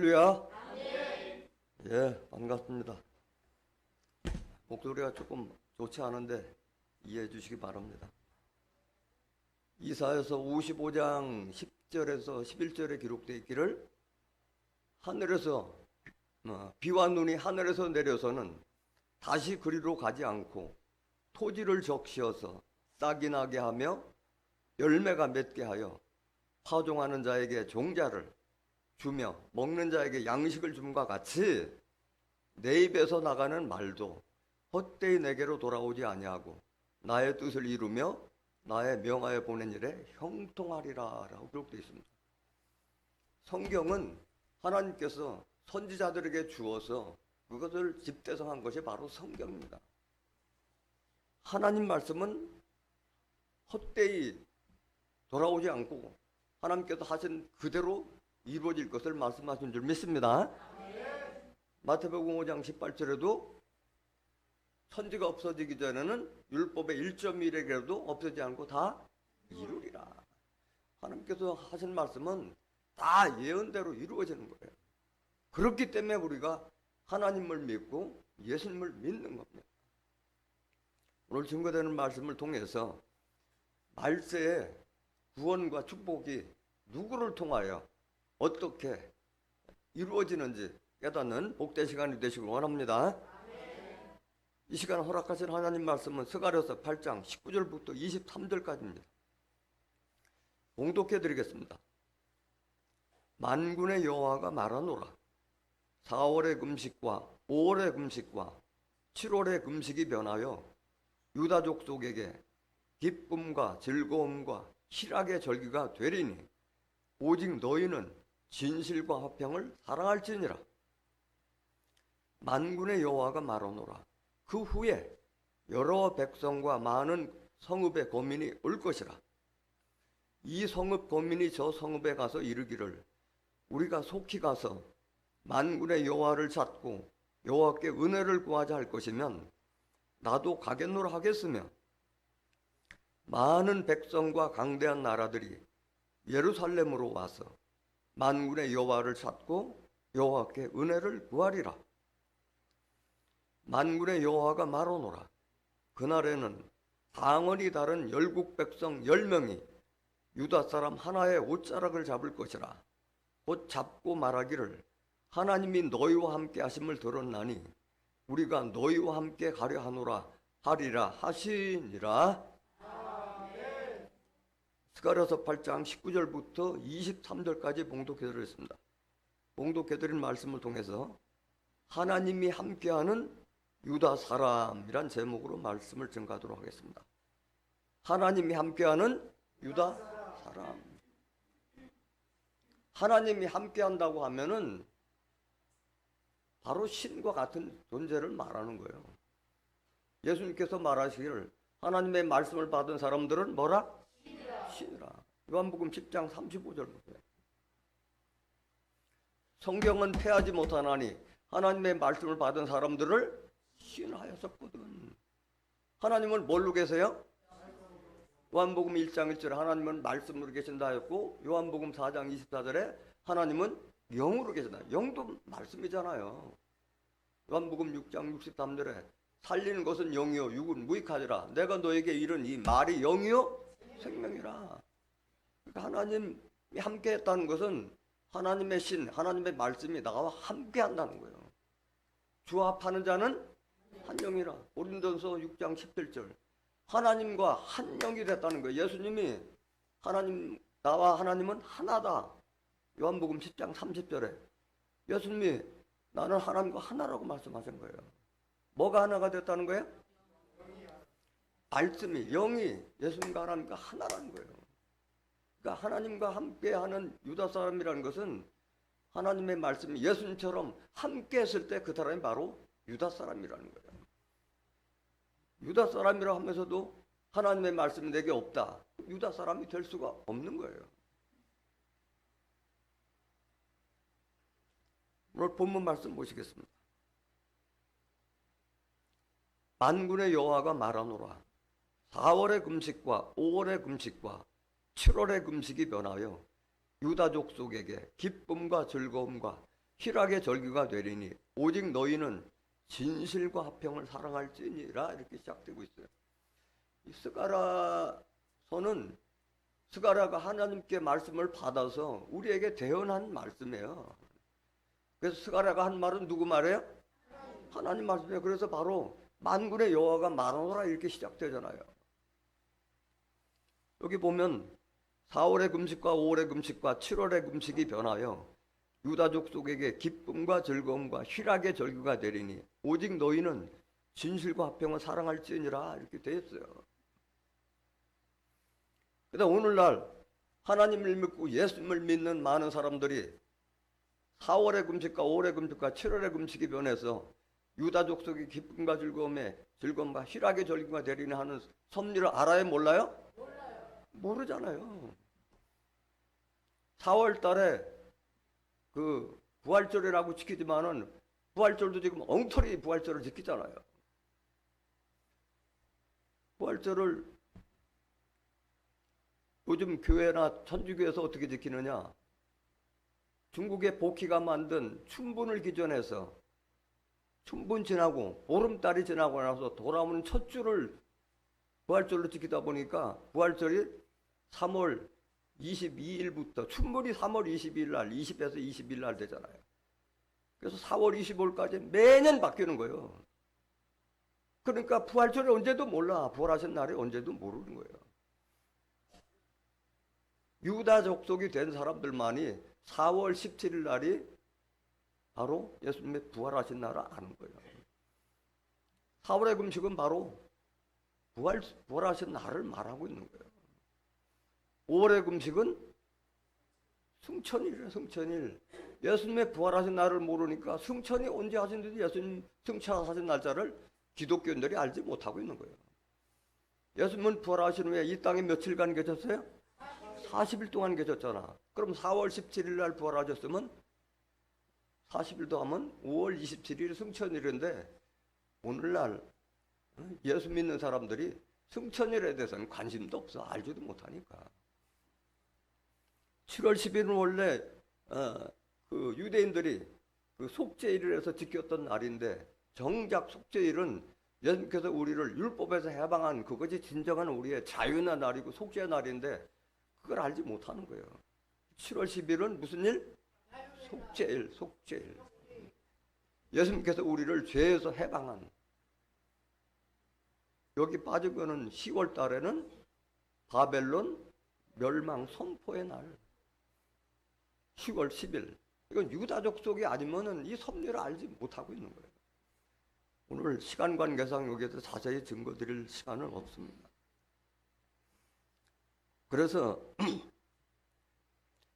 할렐루야. 예, 반갑습니다. 목소리가 조금 좋지 않은데 이해해 주시기 바랍니다. 이사야서 55장 10절에서 11절에 기록되어 있기를 하늘에서 비와 눈이 하늘에서 내려서는 다시 그리로 가지 않고 토지를 적시어서 싹이 나게 하며 열매가 맺게 하여 파종하는 자에게 종자를 주며 먹는 자에게 양식을 줌과 같이 내 입에서 나가는 말도 헛되이 내게로 돌아오지 아니하고 나의 뜻을 이루며 나의 명하여 보낸 일에 형통하리라 라고 기록되어 있습니다. 성경은 하나님께서 선지자들에게 주어서 그것을 집대성한 것이 바로 성경입니다. 하나님 말씀은 헛되이 돌아오지 않고 하나님께서 하신 그대로 이루어질 것을 말씀하신 줄 믿습니다. 마태복음 5장 18절에도 천지가 없어지기 전에는 율법의 1.1에게도 없어지지 않고 다 이루리라. 하나님께서 하신 말씀은 다 예언대로 이루어지는 거예요. 그렇기 때문에 우리가 하나님을 믿고 예수님을 믿는 겁니다. 오늘 증거되는 말씀을 통해서 말세의 구원과 축복이 누구를 통하여 어떻게 이루어지는지 깨닫는 복된 시간이 되시길 원합니다. 이 시간 허락하신 하나님 말씀은 스가랴서 8장 19절부터 23절까지입니다. 봉독해 드리겠습니다. 만군의 여호와가 말하노라. 4월의 금식과 5월의 금식과 7월의 금식이 변하여 유다 족속에게 기쁨과 즐거움과 희락의 절기가 되리니 오직 너희는 진실과 화평을 사랑할지니라. 만군의 여호와가 말하노라. 그 후에 여러 백성과 많은 성읍의 거민이 올 것이라. 이 성읍 거민이 저 성읍에 가서 이르기를 우리가 속히 가서 만군의 여호와를 찾고 여호와께 은혜를 구하자 할 것이면 나도 가겠노라 하겠으며 많은 백성과 강대한 나라들이 예루살렘으로 와서 만군의 여호와를 찾고 여호와께 은혜를 구하리라. 만군의 여호와가 말하노라. 그날에는 방언이 다른 열국 백성 10명이 유다 사람 하나의 옷자락을 잡을 것이라. 곧 잡고 말하기를 하나님이 너희와 함께 하심을 들었나니 우리가 너희와 함께 가려 하노라 하리라 하시니라. 스가랴서 8장 19절부터 23절까지 봉독해드렸습니다. 봉독해드린 말씀을 통해서 하나님이 함께하는 유다 사람이란 제목으로 말씀을 증가하도록 하겠습니다. 하나님이 함께하는 유다 사람. 하나님이 함께한다고 하면은 바로 신과 같은 존재를 말하는 거예요. 예수님께서 말하시기를 하나님의 말씀을 받은 사람들은 뭐라? 신이라. 요한복음 10장 35절부터. 성경은 패하지 못하나니 하나님의 말씀을 받은 사람들을 신하였었거든. 하나님은 뭘로 계세요? 요한복음 1장 1절에 하나님은 말씀으로 계신다 하였고 요한복음 4장 24절에 하나님은 영으로 계신다. 영도 말씀이잖아요. 요한복음 6장 63절에 살리는 것은 영이요 육은 무익하리라. 내가 너에게 이른 이 말이 영이요 생명이라. 그러니까 하나님이 함께 했다는 것은 하나님의 신, 하나님의 말씀이 나와 함께 한다는 거예요. 주합하는 자는 한 영이라. 고린도전서 6장 17절. 하나님과 한 영이 됐다는 거예요. 예수님이 나와 하나님은 하나다. 요한복음 10장 30절에 예수님이 나는 하나님과 하나라고 말씀하신 거예요. 뭐가 하나가 됐다는 거예요? 말씀이, 영이 예수님과 하나님과 하나라는 거예요. 그러니까 하나님과 함께하는 유다 사람이라는 것은 하나님의 말씀이 예수님처럼 함께 했을 때 그 사람이 바로 유다 사람이라는 거예요. 유다 사람이라 하면서도 하나님의 말씀이 내게 없다. 유다 사람이 될 수가 없는 거예요. 오늘 본문 말씀 보시겠습니다. 만군의 여호와가 말하노라. 4월의 금식과 5월의 금식과 7월의 금식이 변하여 유다족 속에게 기쁨과 즐거움과 희락의 절규가 되리니 오직 너희는 진실과 화평을 사랑할지니라. 이렇게 시작되고 있어요. 이 스가랴서는 스가랴가 하나님께 말씀을 받아서 우리에게 대언한 말씀이에요. 그래서 스가랴가 한 말은 누구 말이에요? 하나님 말씀이에요. 그래서 바로 만군의 여호와가 말하노라 이렇게 시작되잖아요. 여기 보면 4월의 금식과 5월의 금식과 7월의 금식이 변하여 유다족 속에게 기쁨과 즐거움과 희락의 절규가 되리니 오직 너희는 진실과 화평을 사랑할지니라. 이렇게 되어 있어요. 그런데 오늘날 하나님을 믿고 예수님을 믿는 많은 사람들이 4월의 금식과 5월의 금식과 7월의 금식이 변해서 유다족 속의 기쁨과 즐거움과 희락의 절규가 되리니 하는 섭리를 알아요? 몰라요? 모르잖아요. 4월 달에 그 부활절이라고 지키지만은 부활절도 지금 엉터리 부활절을 지키잖아요. 부활절을 요즘 교회나 천주교에서 어떻게 지키느냐? 중국의 보키가 만든 춘분을 기준해서 춘분 지나고 보름달이 지나고 나서 돌아오는 첫 주를 부활절로 지키다 보니까 부활절이 3월 22일부터 춘분이 3월 22일 날 20에서 20일 날 되잖아요. 그래서 4월 25일까지 매년 바뀌는 거예요. 그러니까 부활절이 언제도 몰라. 부활하신 날이 언제도 모르는 거예요. 유다 족속이 된 사람들만이 4월 17일 날이 바로 예수님의 부활하신 날을 아는 거예요. 4월의 금식은 바로 부활하신 날을 말하고 있는 거예요. 5월의 금식은 승천일이에요. 승천일. 예수님의 부활하신 날을 모르니까 승천이 언제 하신지 예수님 승천하신 날짜를 기독교인들이 알지 못하고 있는 거예요. 예수님은 부활하신 후에 이 땅에 며칠간 계셨어요? 40일 동안 계셨잖아. 그럼 4월 17일 날 부활하셨으면 40일도 하면 5월 27일 승천일인데 오늘날 예수 믿는 사람들이 승천일에 대해서는 관심도 없어. 알지도 못하니까. 7월 10일은 원래 그 유대인들이 그 속죄일을 해서 지켰던 날인데 정작 속죄일은 예수님께서 우리를 율법에서 해방한 그것이 진정한 우리의 자유의 날이고 속죄의 날인데 그걸 알지 못하는 거예요. 7월 10일은 무슨 일? 속죄일, 속죄일. 예수님께서 우리를 죄에서 해방한. 여기 빠진 거는 10월 달에는 바벨론 멸망 선포의 날. 10월 10일. 이건 유다족 속이 아니면은 이 섭리를 알지 못하고 있는 거예요. 오늘 시간 관계상 여기에서 자세히 증거 드릴 시간은 없습니다. 그래서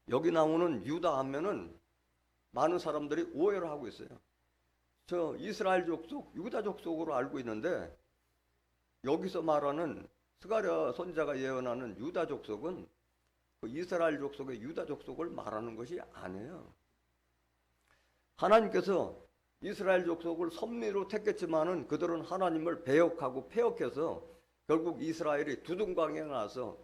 여기 나오는 유다 하면은 많은 사람들이 오해를 하고 있어요. 저 이스라엘 족속, 유다 족속으로 알고 있는데 여기서 말하는 스가랴 선지자가 예언하는 유다 족속은 그 이스라엘 족속의 유다 족속을 말하는 것이 아니에요. 하나님께서 이스라엘 족속을 섭리로 택했지만은 그들은 하나님을 배역하고 폐역해서 결국 이스라엘이 두둥강에 나서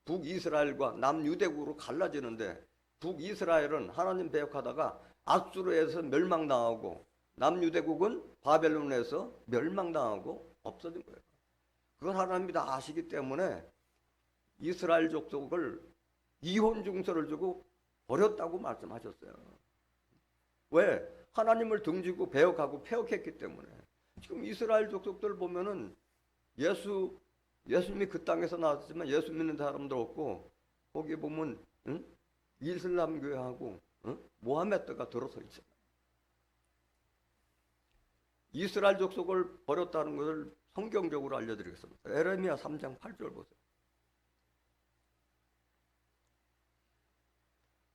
북이스라엘과 남유대국으로 갈라지는데 북이스라엘은 하나님 배역하다가 아수르에서 멸망당하고 남유대국은 바벨론에서 멸망당하고 없어진 거예요. 그걸 하나님이 다 아시기 때문에 이스라엘 족속을 이혼 증서를 주고 버렸다고 말씀하셨어요. 왜? 하나님을 등지고 배역하고 폐역했기 때문에. 지금 이스라엘 족속들 보면은 예수님이 그 땅에서 나왔지만 예수 믿는 사람도 없고 거기 보면 이슬람 교회하고 모하메드가 들어서 있어요. 이스라엘 족속을 버렸다는 것을 성경적으로 알려드리겠습니다. 에레미야 3장 8절 보세요.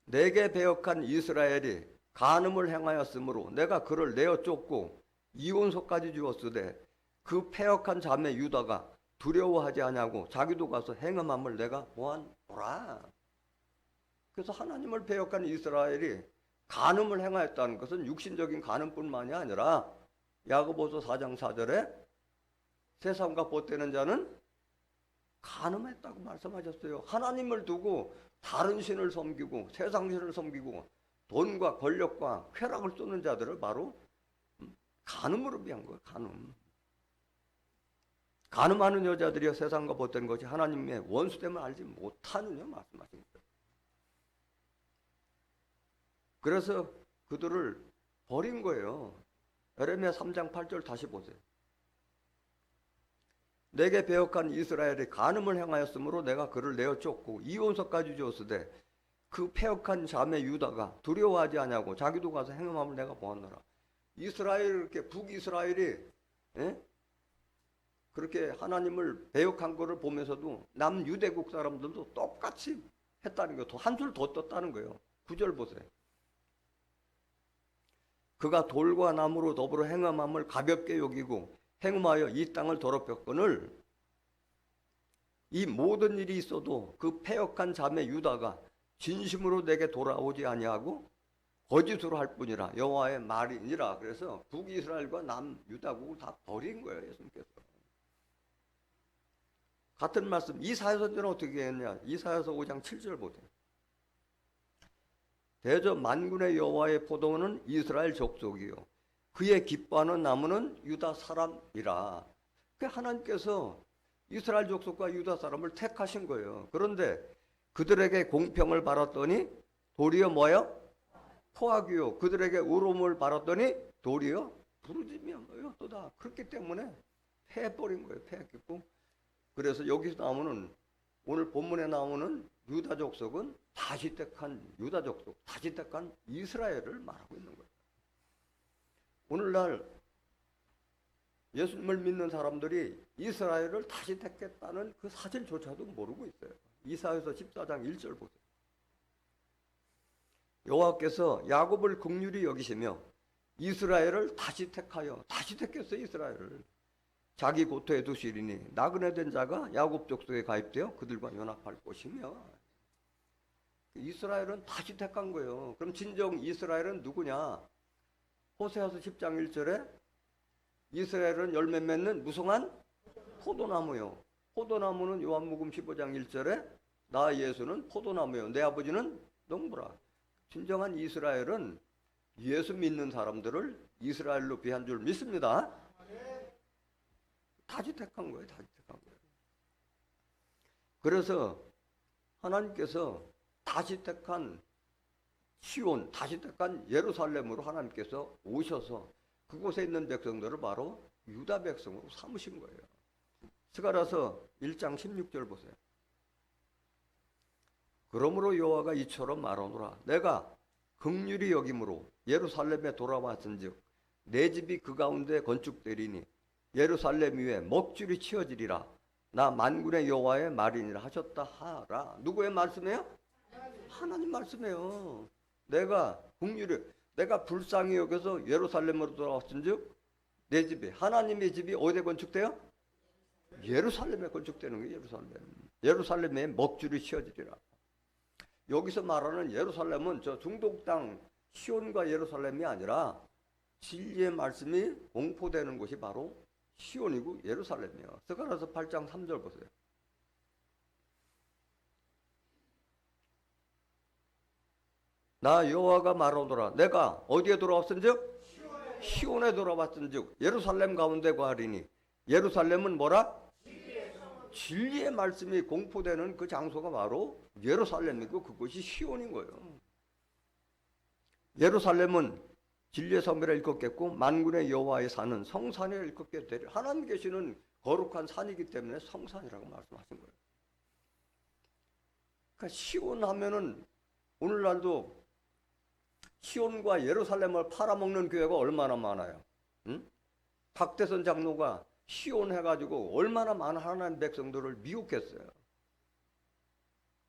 내게 배역한 이스라엘이 간음을 행하였으므로 내가 그를 내어 쫓고 이혼소까지 주었으되 그 패역한 자매 유다가 두려워하지 아니하고 자기도 가서 행음함을 내가 보았노라. 그래서 하나님을 배역한 이스라엘이 간음을 행하였다는 것은 육신적인 간음뿐만이 아니라 야고보서 4장 4절에 세상과 보태는 자는 간음했다고 말씀하셨어요. 하나님을 두고 다른 신을 섬기고 세상 신을 섬기고 돈과 권력과 쾌락을 쫓는 자들을 바로 간음으로 비한 거예요. 간음. 간음하는 여자들이여 세상과 벗된 것이 하나님의 원수됨을 알지 못하느냐 말씀하신 거예요. 그래서 그들을 버린 거예요. 에레미야 3장 8절 다시 보세요. 내게 배역한 이스라엘이 간음을 행하였으므로 내가 그를 내어 쫓고 이혼서까지 주었으되 그 패역한 자매 유다가 두려워하지 아니하고 자기도 가서 행음함을 내가 보았노라. 이스라엘 이렇게 북이스라엘이 그렇게 하나님을 배역한 것을 보면서도 남유대국 사람들도 똑같이 했다는 거예요. 한술 더 떴다는 거예요. 9절 보세요. 그가 돌과 나무로 더불어 행음함을 가볍게 여기고 행음하여 이 땅을 더럽혔거늘 이 모든 일이 있어도 그 패역한 자매 유다가 진심으로 내게 돌아오지 아니하고 거짓으로 할 뿐이라 여호와의 말이니라. 그래서 북이스라엘과 남유다국을 다 버린 거예요. 예수님께서. 같은 말씀 이사야서는 어떻게 했냐. 이사야서 5장 7절 보세요. 대저 만군의 여호와의 포도원은 이스라엘 족속이요 그의 기뻐하는 나무는 유다 사람이라. 하나님께서 이스라엘 족속과 유다 사람을 택하신 거예요. 그런데 그들에게 공평을 바랐더니 도리어 뭐예요? 포악이요. 그들에게 의로움을 바랐더니 도리어 부르짖음이었도다. 그렇기 때문에 패해버린 거예요. 패했고. 그래서 여기서 나오는 오늘 본문에 나오는 유다 족속은 다시 택한 유다 족속, 다시 택한 이스라엘을 말하고 있는 거예요. 오늘날 예수님을 믿는 사람들이 이스라엘을 다시 택했다는 그 사실조차도 모르고 있어요. 이사야서 14장 1절 보세요. 여호와께서 야곱을 긍휼히 여기시며 이스라엘을 다시 택하여 다시 택했어요. 이스라엘을 자기 고토에 두시리니 나그네 된 자가 야곱 족속에 가입되어 그들과 연합할 것이며. 이스라엘은 다시 택한 거예요. 그럼 진정 이스라엘은 누구냐? 호세아서 10장 1절에 이스라엘은 열매 맺는 무성한 포도나무요. 포도나무는 요한복음 15장 1절에 나 예수는 포도나무요 내 아버지는 농부라. 진정한 이스라엘은 예수 믿는 사람들을 이스라엘로 비한 줄 믿습니다. 다시 택한 거예요. 다시 택한 거예요. 그래서 하나님께서 다시 택한 시온, 다시 택한 예루살렘으로 하나님께서 오셔서 그곳에 있는 백성들을 바로 유다 백성으로 삼으신 거예요. 스가랴서 1장 16절 보세요. 그러므로 여호와가 이처럼 말하노라. 내가 긍휼히 여김으로 예루살렘에 돌아왔은즉 내 집이 그 가운데 건축되리니 예루살렘 위에 먹줄이 치어지리라. 나 만군의 여호와의 말이니라 하셨다 하라. 누구의 말씀이에요? 하나님 말씀이에요. 내가 긍휼히 내가 불쌍히 여겨서 예루살렘으로 돌아왔은즉 내 집이 하나님의 집이 어디에 건축돼요? 예루살렘에 건축되는 거예요. 예루살렘에 먹줄이 치어지리라. 여기서 말하는 예루살렘은 저 중동 땅 시온과 예루살렘이 아니라 진리의 말씀이 공포되는 곳이 바로 시온이고 예루살렘이에요. 스가랴서 8장 3절 보세요. 나 여호와가 말하노라. 내가 어디에 돌아왔은즉 시온에 돌아왔은즉 예루살렘 가운데 거하리니. 예루살렘은 뭐라? 진리의 말씀이 공포되는 그 장소가 바로 예루살렘이고 그것이 시온인 거예요. 예루살렘은 진리의 성전에 일컫겠고 만군의 여호와의 산은 성산에 일컫게 되리. 하나님 계시는 거룩한 산이기 때문에 성산이라고 말씀하신 거예요. 그러니까 시온 하면은 오늘날도 시온과 예루살렘을 팔아먹는 교회가 얼마나 많아요. 응? 박대선 장로가 시온 해가지고 얼마나 많은 하나님 백성들을 미혹했어요.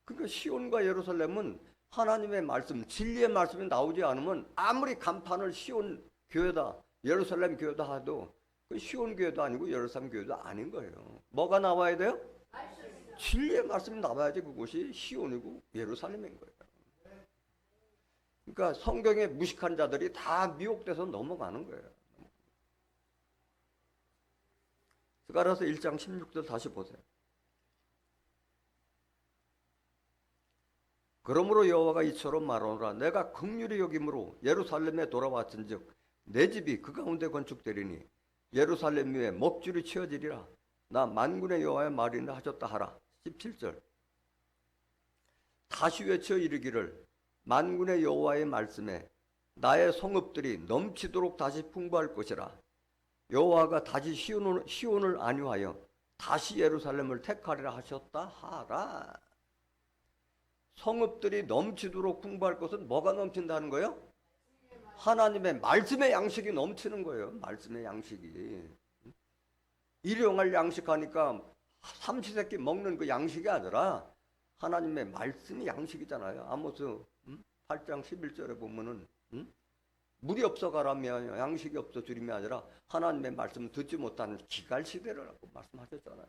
그러니까 시온과 예루살렘은 하나님의 말씀, 진리의 말씀이 나오지 않으면 아무리 간판을 시온 교회다, 예루살렘 교회다 해도 그 시온 교회도 아니고 예루살렘 교회도 아닌 거예요. 뭐가 나와야 돼요? 진리의 말씀이 나와야지 그곳이 시온이고 예루살렘인 거예요. 그러니까 성경에 무식한 자들이 다 미혹돼서 넘어가는 거예요. 스가랴서 1장 16절 다시 보세요. 그러므로 여호와가 이처럼 말하노라. 내가 긍휼히 여김으로 예루살렘에 돌아왔은즉 내 집이 그 가운데 건축되리니 예루살렘 위에 먹줄이 치어지리라. 나 만군의 여호와의 말이나 하셨다 하라. 17절. 다시 외쳐 이르기를 만군의 여호와의 말씀에 나의 성읍들이 넘치도록 다시 풍부할 것이라. 여호와가 다시 시온을 안위하여 다시 예루살렘을 택하리라 하셨다 하라. 성읍들이 넘치도록 풍부할 것은 뭐가 넘친다는 거예요? 하나님의 말씀의 양식이 넘치는 거예요. 말씀의 양식이. 일용할 양식하니까 삼시세끼 먹는 그 양식이 아니라 하나님의 말씀이 양식이잖아요. 아모스 8장 11절에 보면은 물이 없어 가라며 양식이 없어 주림이 아니라 하나님의 말씀 듣지 못하는 기갈시대라고 말씀하셨잖아요.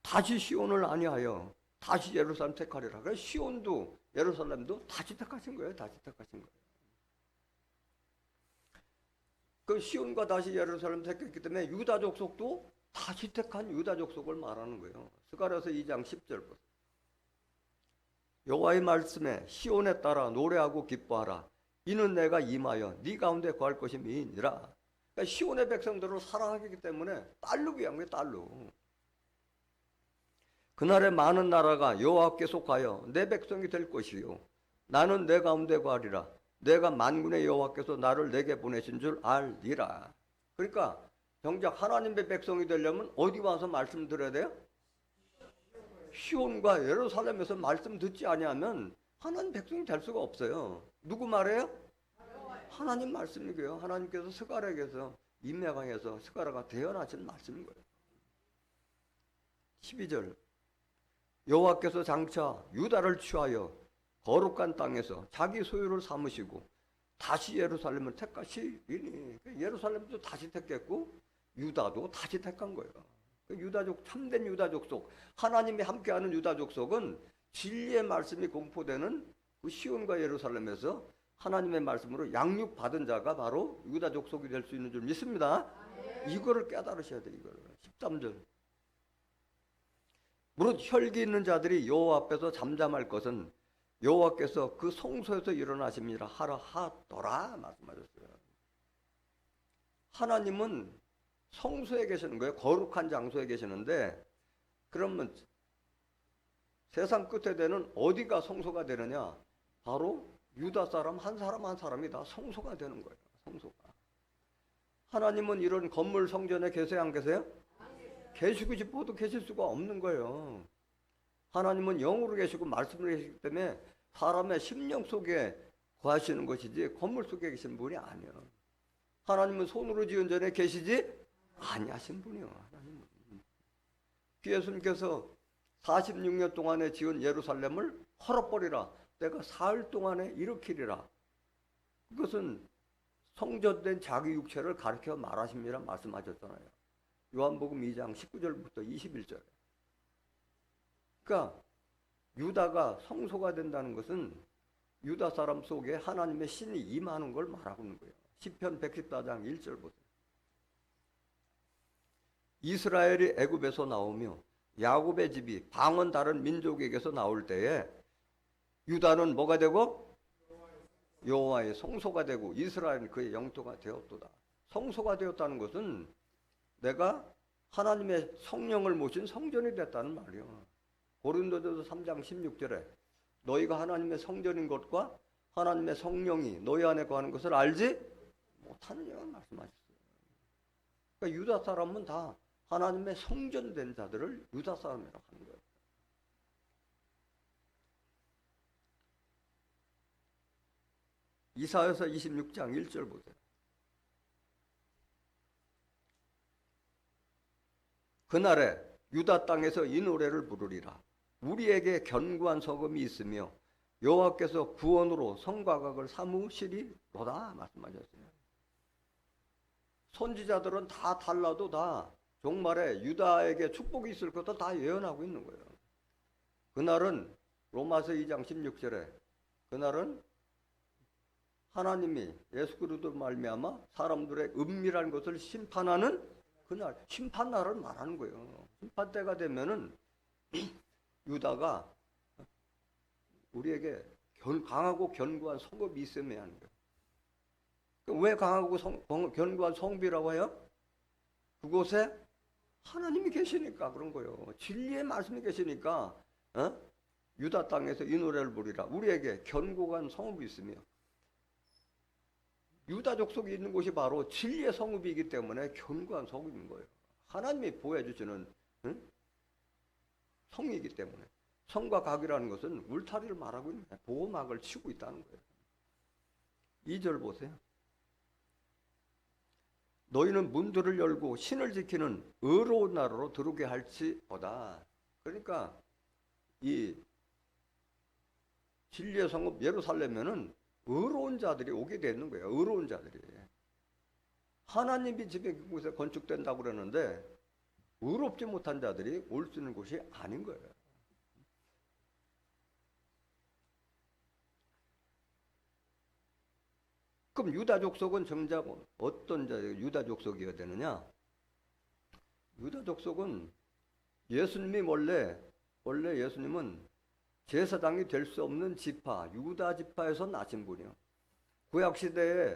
다시 시온을 안위하여 다시 예루살렘 택하리라. 그래서 시온도 예루살렘도 다시 택하신 거예요. 다시 택하신 거예요. 그 시온과 다시 예루살렘 택했기 때문에 유다 족속도 다시 택한 유다 족속을 말하는 거예요. 스가랴서 2장 10절 보세요. 여호와의 말씀에 시온에 따라 노래하고 기뻐하라. 이는 내가 임하여 네 가운데 거할 것이 미니라. 그러니까 시온의 백성들을 사랑하기 때문에 딸로 귀한 거예요. 딸로. 그날에 많은 나라가 여호와께 속하여 내 백성이 될 것이요 나는 내 가운데 거하리라. 내가 만군의 여호와께서 나를 내게 보내신 줄 알리라. 그러니까 정작 하나님의 백성이 되려면 어디 와서 말씀 들어야 돼요? 시온과 예루살렘에서 말씀 듣지 아니하면 하나님 백성이 될 수가 없어요. 누구 말이에요? 하나님 말씀이고요. 하나님께서 스가랴에게서 임야강에서 스가랴가 대언하신 말씀인 거예요. 12절. 여호와께서 장차 유다를 취하여 거룩한 땅에서 자기 소유를 삼으시고 다시 예루살렘을 택하시리니. 예루살렘도 다시 택했고 유다도 다시 택한 거예요. 유다족, 참된 유다족 속, 하나님이 함께하는 유다족 속은 진리의 말씀이 공포되는 그 시온과 예루살렘에서 하나님의 말씀으로 양육받은 자가 바로 유다족 속이 될 수 있는 줄 믿습니다. 이거를 깨달으셔야 돼요. 이거를. 13절. 무릇 혈기 있는 자들이 여호와 앞에서 잠잠할 것은 여호와께서 그 성소에서 일어나십니다 하라 하더라 말씀하셨어요. 하나님은 성소에 계시는 거예요. 거룩한 장소에 계시는데 그러면 세상 끝에 되는 어디가 성소가 되느냐? 바로 유다 사람 한 사람이 다 성소가 되는 거예요. 성소가. 하나님은 이런 건물 성전에 계세요? 안 계세요? 계시고 싶어도 계실 수가 없는 거예요. 하나님은 영으로 계시고 말씀으로 계시기 때문에 사람의 심령 속에 거하시는 것이지 건물 속에 계신 분이 아니에요. 하나님은 손으로 지은 전에 계시지 아니하신 분이요. 하나님은. 예수님께서 46년 동안에 지은 예루살렘을 헐어버리라. 내가 사흘 동안에 일으키리라. 그것은 성전된 자기 육체를 가르쳐 말하십니다 말씀하셨잖아요. 요한복음 2장 19절부터 21절. 그러니까 유다가 성소가 된다는 것은 유다 사람 속에 하나님의 신이 임하는 걸 말하고 있는 거예요. 시편 114장 1절 보세요. 이스라엘이 애굽에서 나오며 야곱의 집이 방언 다른 민족에게서 나올 때에 유다는 뭐가 되고 여호와의 성소가 되고 이스라엘은 그의 영토가 되었도다. 성소가 되었다는 것은 내가 하나님의 성령을 모신 성전이 됐다는 말이요. 고린도전서 3장 16절에 너희가 하나님의 성전인 것과 하나님의 성령이 너희 안에 거하는 것을 알지 못하느냐 말씀하셨어요. 그러니까 유다 사람은 다 하나님의 성전된 자들을 유다 사람이라고 하는 거예요. 이사야서 26장 1절 보세요. 그날에 유다 땅에서 이 노래를 부르리라. 우리에게 견고한 서금이 있으며 여호와께서 구원으로 성과각을 삼으시리로다 말씀하셨어요. 선지자들은 다 달라도 다 종말에 유다에게 축복이 있을 것도 다 예언하고 있는 거예요. 그날은 로마서 2장 16절에 그날은 하나님이 예수 그리스도로 말미암아 사람들의 은밀한 것을 심판하는 그날, 심판날을 말하는 거예요. 심판 때가 되면은 유다가 우리에게 강하고 견고한 성읍이 있어야 하는 거예요. 왜 강하고 견고한 성읍이라고 해요? 그곳에 하나님이 계시니까 그런 거예요. 진리의 말씀이 계시니까 유다 땅에서 이 노래를 부리라. 우리에게 견고한 성읍이 있으며 유다 족속이 있는 곳이 바로 진리의 성읍이기 때문에 견고한 성읍인 거예요. 하나님이 보여주시는 성이기 때문에. 성과 각이라는 것은 울타리를 말하고 있는 거예요. 보호막을 치고 있다는 거예요. 2절 보세요. 너희는 문들을 열고 신을 지키는 의로운 나라로 들어오게 할지어다. 그러니까 이 진리의 성읍 예루살렘에는 의로운 자들이 오게 되는 거예요. 의로운 자들이. 하나님이 집에 그곳에 건축된다고 그러는데 의롭지 못한 자들이 올 수 있는 곳이 아닌 거예요. 그럼 유다 족속은 정작 어떤 유다 족속이어야 되느냐? 유다 족속은 예수님이 원래 예수님은 제사장이 될 수 없는 지파, 유다 지파에서 나신 분이요. 구약 시대에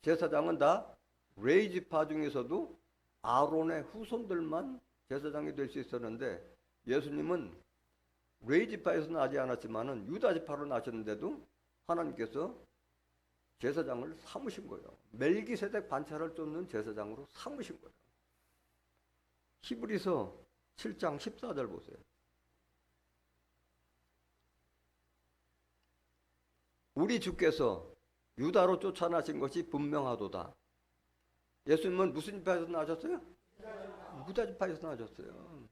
제사장은 다 레위 지파 중에서도 아론의 후손들만 제사장이 될 수 있었는데 예수님은 레위 지파에서 나지 않았지만은 유다 지파로 나셨는데도 하나님께서 제사장을 삼으신 거예요. 멜기세덱 반차를 쫓는 제사장으로 삼으신 거예요. 히브리서 7장 14절 보세요. 우리 주께서 유다로 쫓아나신 것이 분명하도다. 예수님은 무슨 지파에서 나셨어요? 유다 지파에서 나셨어요.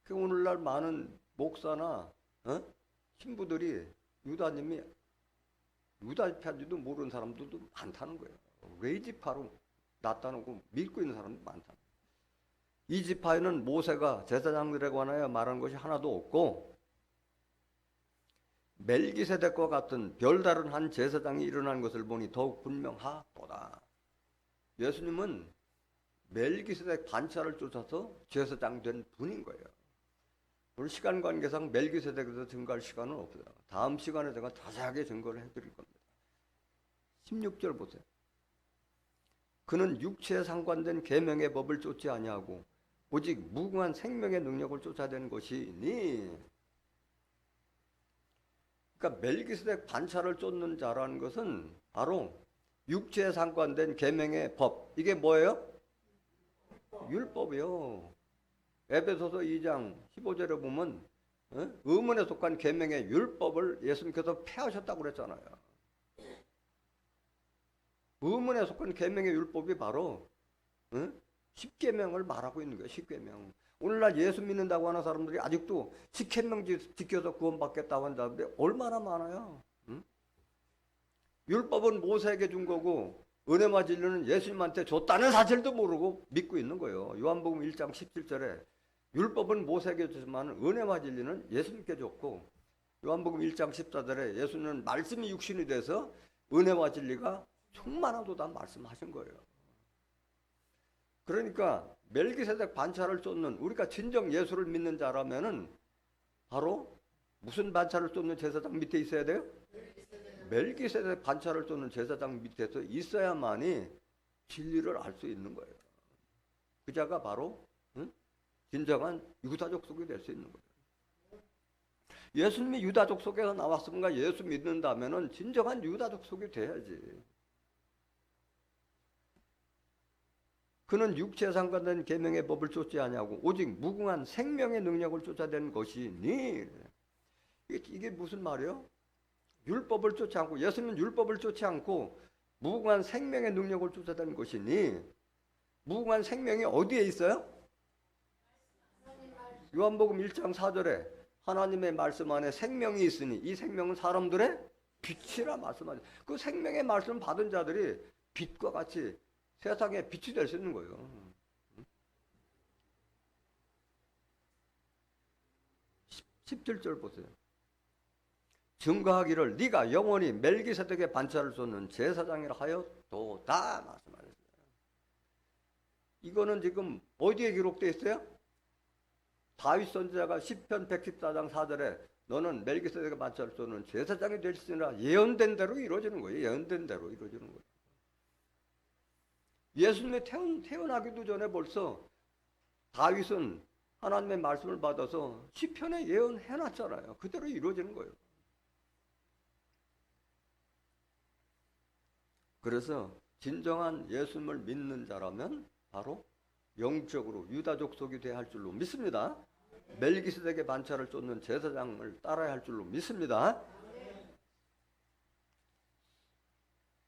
그 오늘날 많은 목사나 신부들이 유다님이 유다 지파인지도 모르는 사람들도 많다는 거예요. 레위 지파로 났다는 거 믿고 있는 사람도 많다. 이 지파에는 모세가 제사장들에 관하여 말한 것이 하나도 없고 멜기세덱과 같은 별다른 한 제사장이 일어난 것을 보니 더욱 분명하도다. 예수님은 멜기세덱 반차를 쫓아서 제사장 된 분인 거예요. 오늘 시간 관계상 멜기세덱에서 증거할 시간은 없어요. 다음 시간에 제가 자세하게 증거를 해드릴 겁니다. 16절 보세요. 그는 육체에 상관된 계명의 법을 쫓지 아니하고 오직 무궁한 생명의 능력을 쫓아낸 것이니. 그러니까 멜기세덱 반차를 쫓는 자라는 것은 바로 육체에 상관된 계명의 법. 이게 뭐예요? 율법이요. 에베소서 2장 15절에 보면 의문에 속한 계명의 율법을 예수님께서 폐하셨다고 그랬잖아요. 의문에 속한 계명의 율법이 바로 10계명을 말하고 있는 거예요. 10계명. 오늘날 예수 믿는다고 하는 사람들이 아직도 10계명 지켜서 구원받겠다고 하는 사람들이 얼마나 많아요. 율법은 모세에게 준 거고 은혜와 진리는 예수님한테 줬다는 사실도 모르고 믿고 있는 거예요. 요한복음 1장 17절에 율법은 모세에게 줬지만 은혜와 진리는 예수님께 줬고 요한복음 1장 14절에 예수는 말씀이 육신이 돼서 은혜와 진리가 충만하도다 말씀하신 거예요. 그러니까 멜기세덱 반차를 쫓는 우리가 진정 예수를 믿는 자라면은 바로 무슨 반차를 쫓는 제사장 밑에 있어야 돼요? 멜기세덱 반차를 쫓는 제사장 밑에서 있어야만이 진리를 알 수 있는 거예요. 그 자가 바로 진정한 유다족 속이 될 수 있는 거예요. 예수님이 유다족 속에서 나왔으니까 예수 믿는다면은 진정한 유다족 속이 돼야지. 그는 육체에 상관된 계명의 법을 쫓지 아니하고 오직 무궁한 생명의 능력을 쫓아낸 것이니. 이게 무슨 말이에요? 율법을 쫓지 않고 예수님은 율법을 쫓지 않고 무궁한 생명의 능력을 쫓아낸 것이니. 무궁한 생명이 어디에 있어요? 요한복음 1장 4절에 하나님의 말씀 안에 생명이 있으니 이 생명은 사람들의 빛이라 말씀하죠. 그 생명의 말씀 받은 자들이 빛과 같이 세상에 빛이 될 수 있는 거예요. 17절 보세요. 증거하기를 네가 영원히 멜기세덱의 반차를 쫓는 제사장이라 하여 도다 말씀하셨어요. 이거는 지금 어디에 기록되어 있어요? 다윗 선지자가 시편 114장 4절에 너는 멜기세덱의 반차를 쏘는 제사장이 될지니라. 예언된 대로 이루어지는 거예요. 예언된 대로 이루어지는 거예요. 예수님이 태어나기도 전에 벌써 다윗은 하나님의 말씀을 받아서 시편에 예언해놨잖아요. 그대로 이루어지는 거예요. 그래서 진정한 예수님을 믿는 자라면 바로 영적으로 유다 족속이 되어야 할 줄로 믿습니다. 멜기세덱의 반차를 쫓는 제사장을 따라야 할 줄로 믿습니다.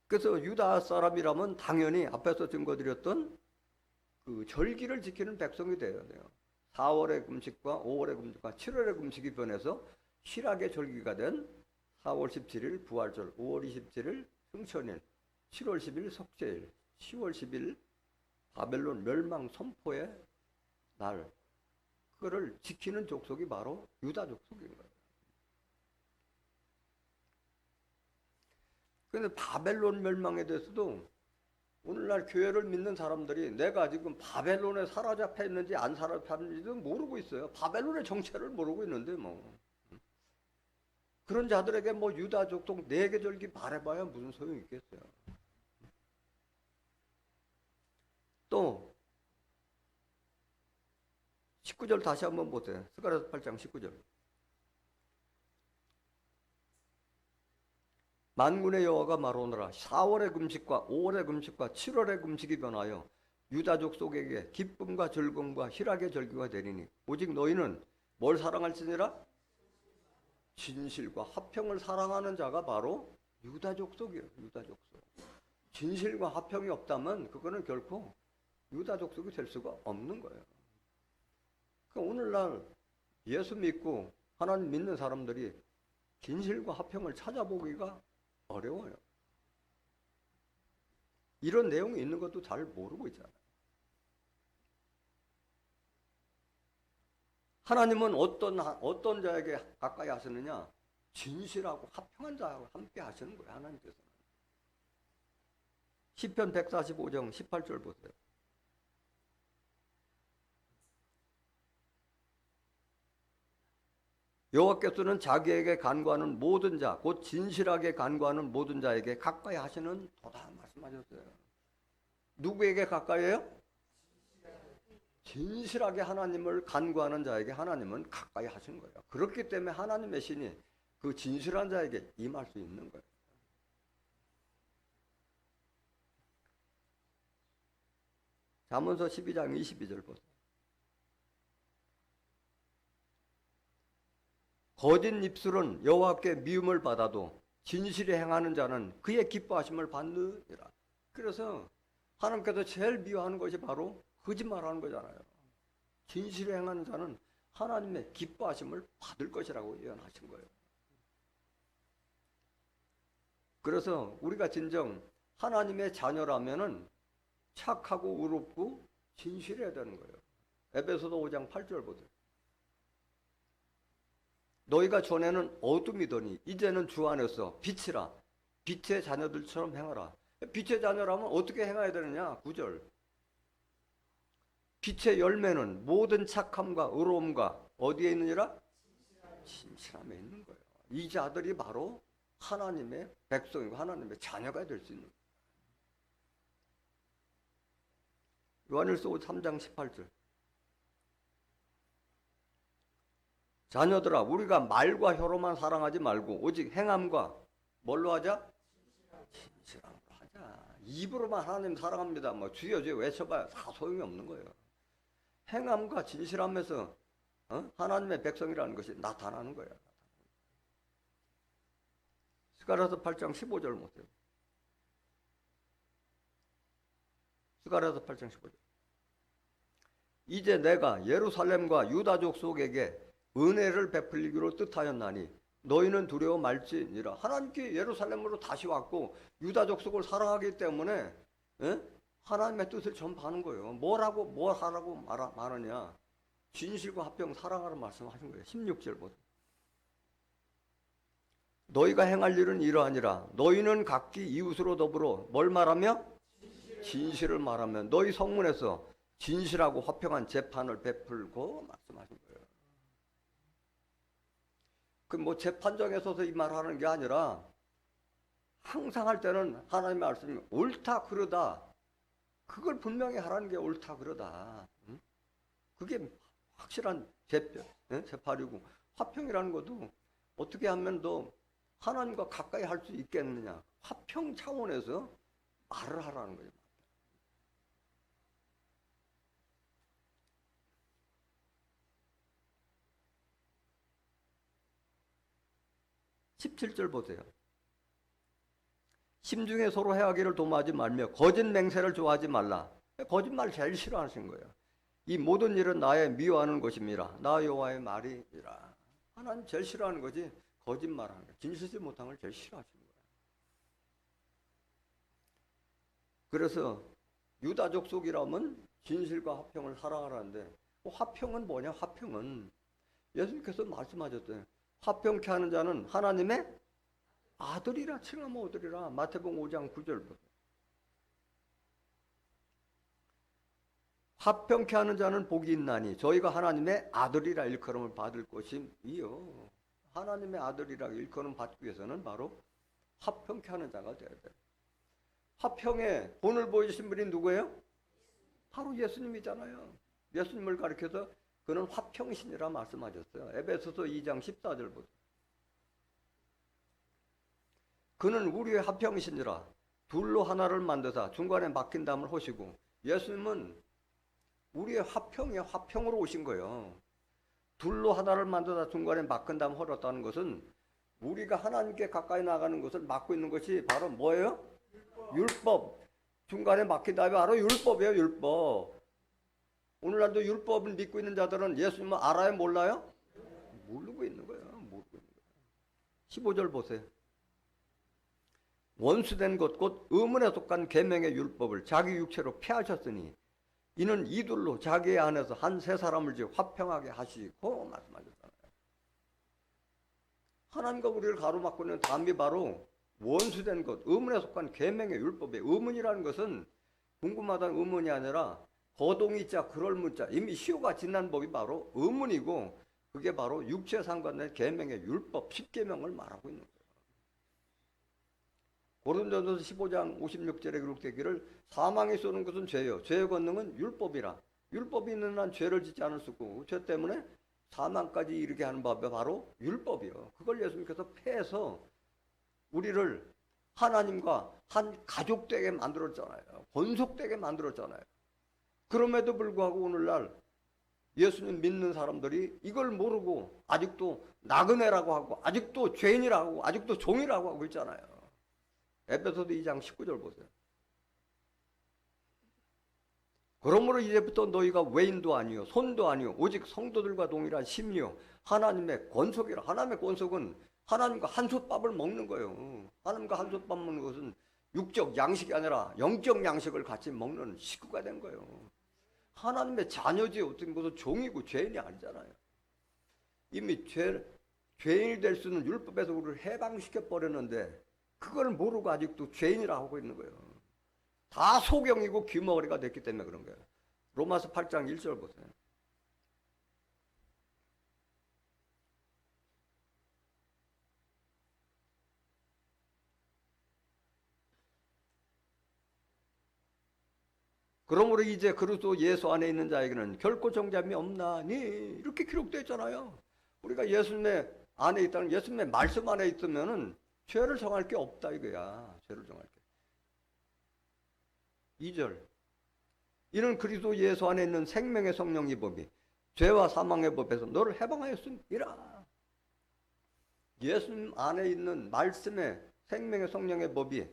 그래서 유다 사람이라면 당연히 앞에서 증거드렸던 그 절기를 지키는 백성이 되어야 돼요. 4월의 금식과 5월의 금식과 7월의 금식이 변해서 실학의 절기가 된 4월 17일 부활절, 5월 27일 승천일, 7월 10일 속죄일, 10월 10일 바벨론 멸망 선포의 날, 그거를 지키는 족속이 바로 유다 족속인 거예요. 그런데 바벨론 멸망에 대해서도 오늘날 교회를 믿는 사람들이 내가 지금 바벨론에 사로잡혀 있는지 안 사로잡혀 있는지도 모르고 있어요. 바벨론의 정체를 모르고 있는데 뭐 그런 자들에게 뭐 유다 족속 4개 절기 말해봐야 무슨 소용이 있겠어요. 또 19절 다시 한번 보세요. 스가랴서 8장 19절. 만군의 여호와가 말하노라. 4월의 금식과 5월의 금식과 7월의 금식이 변하여 유다 족속에게 기쁨과 즐거움과 희락의 절기가 되리니 오직 너희는 뭘 사랑할지니라? 진실과 화평을 사랑하는 자가 바로 유다 족속이에요. 유다 족속. 진실과 화평이 없다면 그거는 결코 유다 족속이 될 수가 없는 거예요. 그러니까 오늘날 예수 믿고 하나님 믿는 사람들이 진실과 화평을 찾아보기가 어려워요. 이런 내용이 있는 것도 잘 모르고 있잖아요. 하나님은 어떤 자에게 가까이 하시느냐? 진실하고 화평한 자하고 함께 하시는 거예요. 하나님께서는. 시편 145장 18절 보세요. 여호와께서는 자기에게 간구하는 모든 자, 곧 진실하게 간구하는 모든 자에게 가까이 하시는 도다 말씀하셨어요. 누구에게 가까이해요? 진실하게 하나님을 간구하는 자에게 하나님은 가까이 하신 거예요. 그렇기 때문에 하나님의 신이 그 진실한 자에게 임할 수 있는 거예요. 잠언서 12장 22절 보세요. 거짓 입술은 여호와께 미움을 받아도 진실이 행하는 자는 그의 기뻐하심을 받느니라. 그래서 하나님께서 제일 미워하는 것이 바로 거짓말하는 거잖아요. 진실이 행하는 자는 하나님의 기뻐하심을 받을 것이라고 예언하신 거예요. 그래서 우리가 진정 하나님의 자녀라면은 착하고 의롭고 진실해야 되는 거예요. 에베소서 5장 8절 보세요. 너희가 전에는 어둠이더니 이제는 주 안에서 빛이라. 빛의 자녀들처럼 행하라. 빛의 자녀라면 어떻게 행해야 되느냐? 9절. 빛의 열매는 모든 착함과 의로움과 어디에 있느니라? 진실함에 있는 거예요. 이 자들이 바로 하나님의 백성이고 하나님의 자녀가 될 수 있는 거예요. 요한일서 3장 18절. 자녀들아, 우리가 말과 혀로만 사랑하지 말고 오직 행함과 뭘로 하자? 진실함으로 하자. 입으로만 하나님 사랑합니다. 뭐 주여 주여 외쳐봐야 다 소용이 없는 거예요. 행함과 진실함에서 하나님의 백성이라는 것이 나타나는 거예요. 스가랴서 8장 15절 보세요. 스가랴서 8장 15절. 이제 내가 예루살렘과 유다 족속에게 은혜를 베풀기로 뜻하였나니 너희는 두려워 말지니라. 하나님께 예루살렘으로 다시 왔고 유다 족속을 사랑하기 때문에 하나님의 뜻을 전파하는 거예요. 뭘 하라고 말하냐? 진실과 화평 사랑하라는 말씀하신 거예요. 16절 보세요. 너희가 행할 일은 이러하니라. 너희는 각기 이웃으로 더불어 뭘 말하며? 진실을 말하며 너희 성문에서 진실하고 화평한 재판을 베풀고 말씀하신 거예요. 그 뭐 재판정에 서서 이 말하는 게 아니라 항상 할 때는 하나님의 말씀이 옳다 그러다, 그걸 분명히 하라는 게 옳다 그러다. 응? 그게 확실한 재판이고, 화평이라는 것도 어떻게 하면 더 하나님과 가까이 할 수 있겠느냐, 화평 차원에서 말을 하라는 거예요. 17절 보세요. 심중에 서로 해하기를 도모하지 말며 거짓 맹세를 좋아하지 말라. 거짓말 제일 싫어하시는 거예요. 이 모든 일은 나의 미워하는 것입니다. 나 여호와의 말이니라. 하나님 제일 싫어하는 거지, 거짓말하는 거, 진실지 못하는 걸 제일 싫어하시는 거예요. 그래서 유다족 속이라면 진실과 화평을 사랑하라는데, 화평은 뭐냐? 화평은 예수님께서 말씀하셨어요. 화평케 하는 자는 하나님의 아들이라 칭하면 얻으리라. 마태복음 5장 9절 보세요. 화평케 하는 자는 복이 있나니 저희가 하나님의 아들이라 일컬음을 받을 것임이요. 하나님의 아들이라 일컬음 받기 위해서는 바로 화평케 하는 자가 되어야 돼요. 화평의 본을 보이신 분이 누구예요? 바로 예수님이잖아요. 예수님을 가리켜서 그는 화평신이라 말씀하셨어요. 에베소서 2장 14절 보세요. 그는 우리의 화평이시니라. 둘로 하나를 만드사 중간에 막힌 담을 하시고. 예수님은 우리의 화평에 화평으로 오신 거예요. 둘로 하나를 만드사 중간에 막힌 담을 헐었다는 것은 우리가 하나님께 가까이 나가는 것을 막고 있는 것이 바로 뭐예요? 율법. 중간에 막힌 담이 바로 율법이에요. 율법. 오늘날도 율법을 믿고 있는 자들은 예수님을 알아요? 몰라요? 모르고 있는 거예요. 모르고 있는 거예요. 15절 보세요. 원수된 것 곧 의문에 속한 계명의 율법을 자기 육체로 폐하셨으니 이는 이둘로 자기 안에서 한 세 사람을 지어 화평하게 하시고 말씀하셨잖아요. 하나님과 우리를 가로막고 있는 담이 바로 원수된 것, 의문에 속한 계명의 율법에, 의문이라는 것은 궁금하다는 의문이 아니라 거동이자 그럴 문자, 이미 시효가 지난 법이 바로 의문이고, 그게 바로 육체에 상관된 계명의 율법 10계명을 말하고 있는 거예요. 고린도전서 15장 56절에 기록되기를 사망이 쏘는 것은 죄요 죄의 권능은 율법이라. 율법이 있는 한 죄를 짓지 않을 수 없고 죄 때문에 사망까지 이르게 하는 법이 바로 율법이요. 그걸 예수님께서 폐해서 우리를 하나님과 한 가족 되게 만들었잖아요. 권속되게 만들었잖아요. 그럼에도 불구하고 오늘날 예수님 믿는 사람들이 이걸 모르고 아직도 나그네라고 하고 아직도 죄인이라고 하고 아직도 종이라고 하고 있잖아요. 에베소서 2장 19절 보세요. 그러므로 이제부터 너희가 외인도 아니요 손도 아니요 오직 성도들과 동일한 심리요 하나님의 권속이라. 하나님의 권속은 하나님과 한솥밥을 먹는 거예요. 하나님과 한솥밥 먹는 것은 육적 양식이 아니라 영적 양식을 같이 먹는 식구가 된 거예요. 하나님의 자녀지 어떻게 무슨 종이고 죄인이 아니잖아요. 이미 죄인이 될 수 있는 율법에서 우리를 해방시켜 버렸는데 그걸 모르고 아직도 죄인이라고 하고 있는 거예요. 다 소경이고 귀머거리가 됐기 때문에 그런 거예요. 로마서 8장 1절 보세요. 그러므로 이제 그리스도 예수 안에 있는 자에게는 결코 정죄함이 없나니 이렇게 기록되어 있잖아요. 우리가 예수님의 안에 있다는, 예수님의 말씀 안에 있으면은 죄를 정할 게 없다 이거야. 죄를 정할 게. 2절. 이는 그리스도 예수 안에 있는 생명의 성령의 법이 죄와 사망의 법에서 너를 해방하였음이라. 예수님 안에 있는 말씀의 생명의 성령의 법이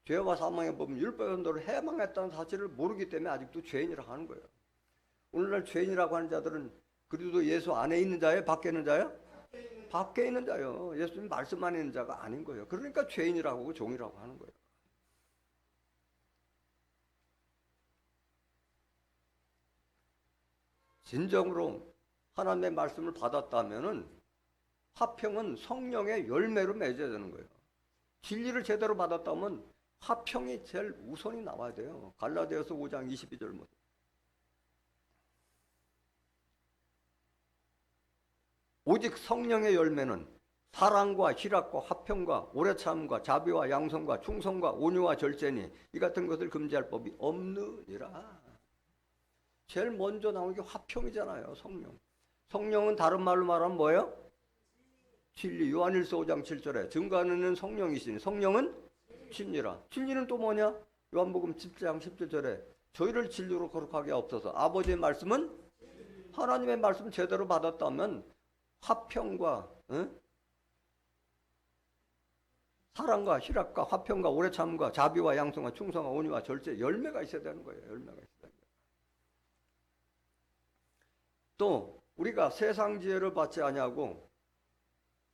죄와 사망의 법은 율법에서 너를 해방했다는 사실을 모르기 때문에 아직도 죄인이라고 하는 거예요. 오늘날 죄인이라고 하는 자들은 그리스도 예수 안에 있는 자예요? 밖에 있는 자예요? 밖에 있는 자예요. 예수님 말씀 안에 있는 자가 아닌 거예요. 그러니까 죄인이라고 하고 종이라고 하는 거예요. 진정으로 하나님의 말씀을 받았다면은 화평은 성령의 열매로 맺어야 되는 거예요. 진리를 제대로 받았다면 화평이 제일 우선이 나와야 돼요. 갈라디아서 5장 22절. 오직 성령의 열매는 사랑과 희락과 화평과 오래 참과 자비와 양성과 충성과 온유와 절제니 이 같은 것을 금지할 법이 없느니라. 제일 먼저 나오는 게 화평이잖아요. 성령. 성령은 다른 말로 말하면 뭐예요? 진리. 요한일서 5장 7절에 증거하는 성령이시니 성령은 진리라. 진리는 또 뭐냐? 요한복음 10장 17절에 저희를 진리로 거룩하게 하옵소서. 아버지의 말씀은 하나님의 말씀 제대로 받았다면 화평과 사랑과 희락과 화평과 오래 참과 자비와 양성과 충성과 온유와 절제 열매가 있어야 되는 거예요. 열매가 있어야 되는 거예요. 또 우리가 세상 지혜를 받지 아니하고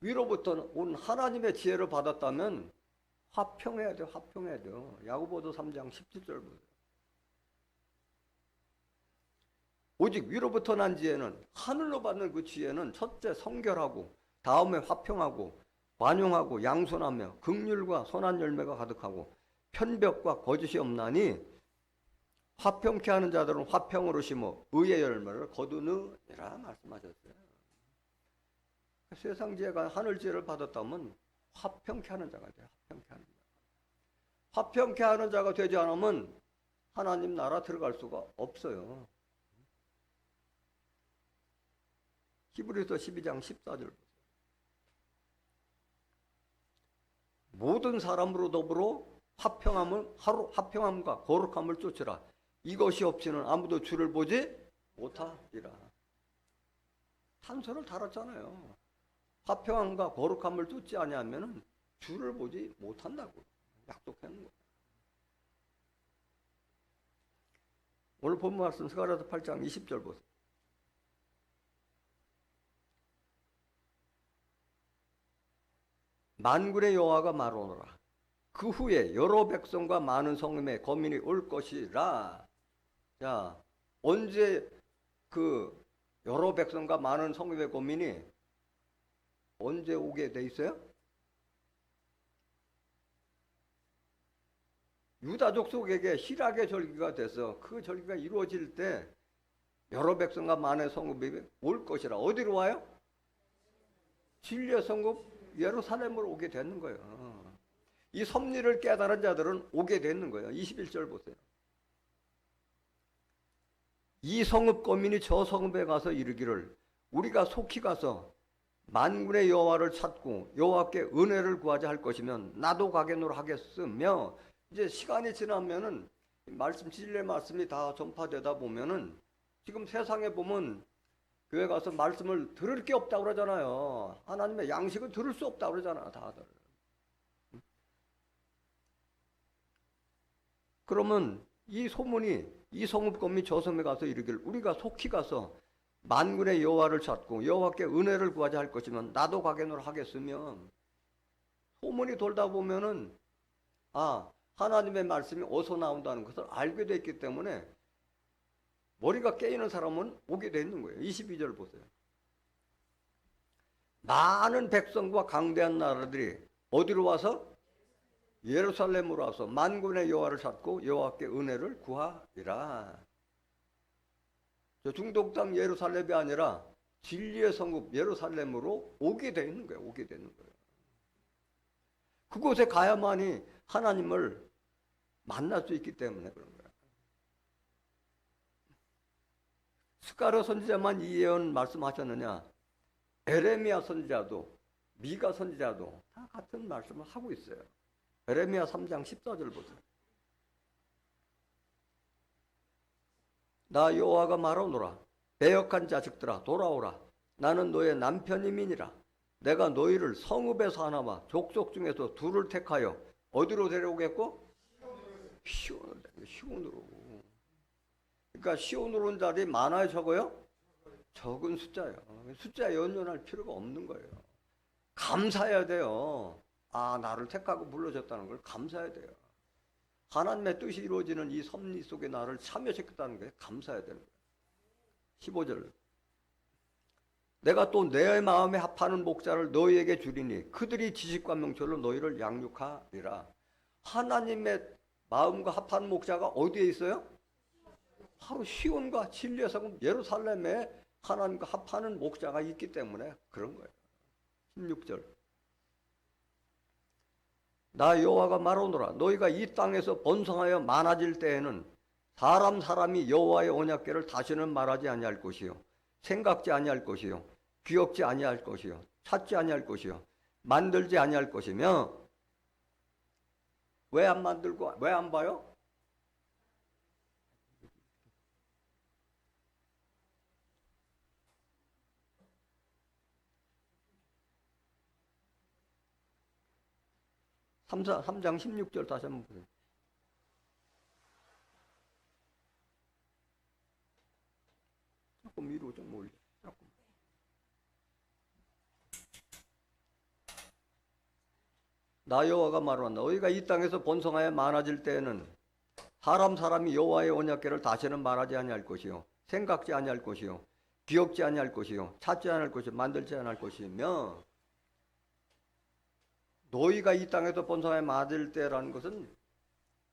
위로부터 온 하나님의 지혜를 받았다면 화평해야 돼요. 화평해야 돼요. 야고보서 3장 17절 보세요. 오직 위로부터 난 지혜는 하늘로 받는 그 지혜는 첫째 성결하고 다음에 화평하고 완용하고 양손하며 긍휼과 선한 열매가 가득하고 편벽과 거짓이 없나니 화평케 하는 자들은 화평으로 심어 의의 열매를 거두느니라 말씀하셨어요. 세상 지혜가 하늘 지혜를 받았다면 화평케 하는 자가 돼요. 화평케 하는 자. 화평케 하는 자가 되지 않으면 하나님 나라 들어갈 수가 없어요. 히브리서 12장 14절 보세요. 모든 사람으로 더불어 화평함과 거룩함을 쫓으라. 이것이 없이는 아무도 주를 보지 못하리라. 탄서를 달았잖아요. 화평함과 거룩함을 쫓지 아니하면 주를 보지 못한다고 약속하는 거예요. 오늘 본 말씀 스가랴서 8장 20절 보세요. 만군의 여호와가 말하노라. 그 후에 여러 백성과 많은 성읍에 거민이 올 것이라. 자, 언제 그 여러 백성과 많은 성읍의 거민이 언제 오게 돼 있어요? 유다족 속에게 희락의 절기가 돼서 그 절기가 이루어질 때 여러 백성과 많은 성읍이 올 것이라. 어디로 와요? 진리의 성읍 예루살렘으로 오게 되는 거예요. 이 섭리를 깨달은 자들은 오게 되는 거예요. 21절 보세요. 이 성읍 거민이 저 성읍에 가서 이르기를 우리가 속히 가서 만군의 여호와를 찾고 여호와께 은혜를 구하자 할 것이면 나도 가겠노라 하겠으며, 이제 시간이 지나면은 말씀 진리의 말씀이 다 전파되다 보면은 지금 세상에 보면 교회 가서 말씀을 들을 게 없다고 그러잖아요. 하나님의 양식을 들을 수 없다고 그러잖아, 다들. 그러면 이 소문이 이 성읍거민이 저 섬에 가서 이르기를 우리가 속히 가서 만군의 여호와를 찾고 여호와께 은혜를 구하자 할 것이면 나도 가겠노라 하겠으면, 소문이 돌다 보면은 하나님의 말씀이 어디서 나온다는 것을 알게 됐기 때문에 머리가 깨이는 사람은 오게 돼 있는 거예요. 22절 보세요. 많은 백성과 강대한 나라들이 어디로 와서? 예루살렘으로 와서 만군의 여호와를 찾고 여호와께 은혜를 구하리라. 중동 땅 예루살렘이 아니라 진리의 성읍 예루살렘으로 오게 돼 있는 거예요. 오게 되는 거예요. 그곳에 가야만이 하나님을 만날 수 있기 때문에 그런 거예요. 스가랴 선지자만 이 예언 말씀하셨느냐? 에레미야 선지자도 미가 선지자도 다 같은 말씀을 하고 있어요. 에레미야 3장 14절 보세요. 나 여호와가 말하노라. 배역한 자식들아 돌아오라. 나는 너의 남편임이니라. 내가 너희를 성읍에서 하나와 족속 중에서 둘을 택하여 어디로 데려오겠고? 시온으로. 그러니까 시온으로 온 자들이 많아요, 적어요? 적은 숫자예요. 숫자에 연연할 필요가 없는 거예요. 감사해야 돼요. 나를 택하고 불러줬다는 걸 감사해야 돼요. 하나님의 뜻이 이루어지는 이 섭리 속에 나를 참여시켰다는 게 감사해야 되는 거예요. 15절. 내가 또 내 마음에 합하는 목자를 너희에게 주리니 그들이 지식과 명철로 너희를 양육하리라. 하나님의 마음과 합하는 목자가 어디에 있어요? 바로 시온과 진리의 성읍 예루살렘에 하나님과 합하는 목자가 있기 때문에 그런 거예요. 16절. 나 여호와가 말하노라. 너희가 이 땅에서 번성하여 많아질 때에는 사람이 여호와의 언약궤를 다시는 말하지 아니할 것이요, 생각지 아니할 것이요, 기억지 아니할 것이요, 찾지 아니할 것이요, 만들지 아니할 것이며. 왜 안 만들고 왜 안 봐요? 삼장 16절 다시 한번 보세요. 조금 위로 좀 올려. 조금. 나 여호와가 말하노라. 너희가 이 땅에서 번성하여 많아질 때에는 사람이 여호와의 언약궤를 다시는 말하지 아니할 것이요, 생각지 아니할 것이요, 기억지 아니할 것이요, 찾지 않을 것이요, 만들지 않을 것이며. 너희가 이 땅에서 번성하여 많아질 때라는 것은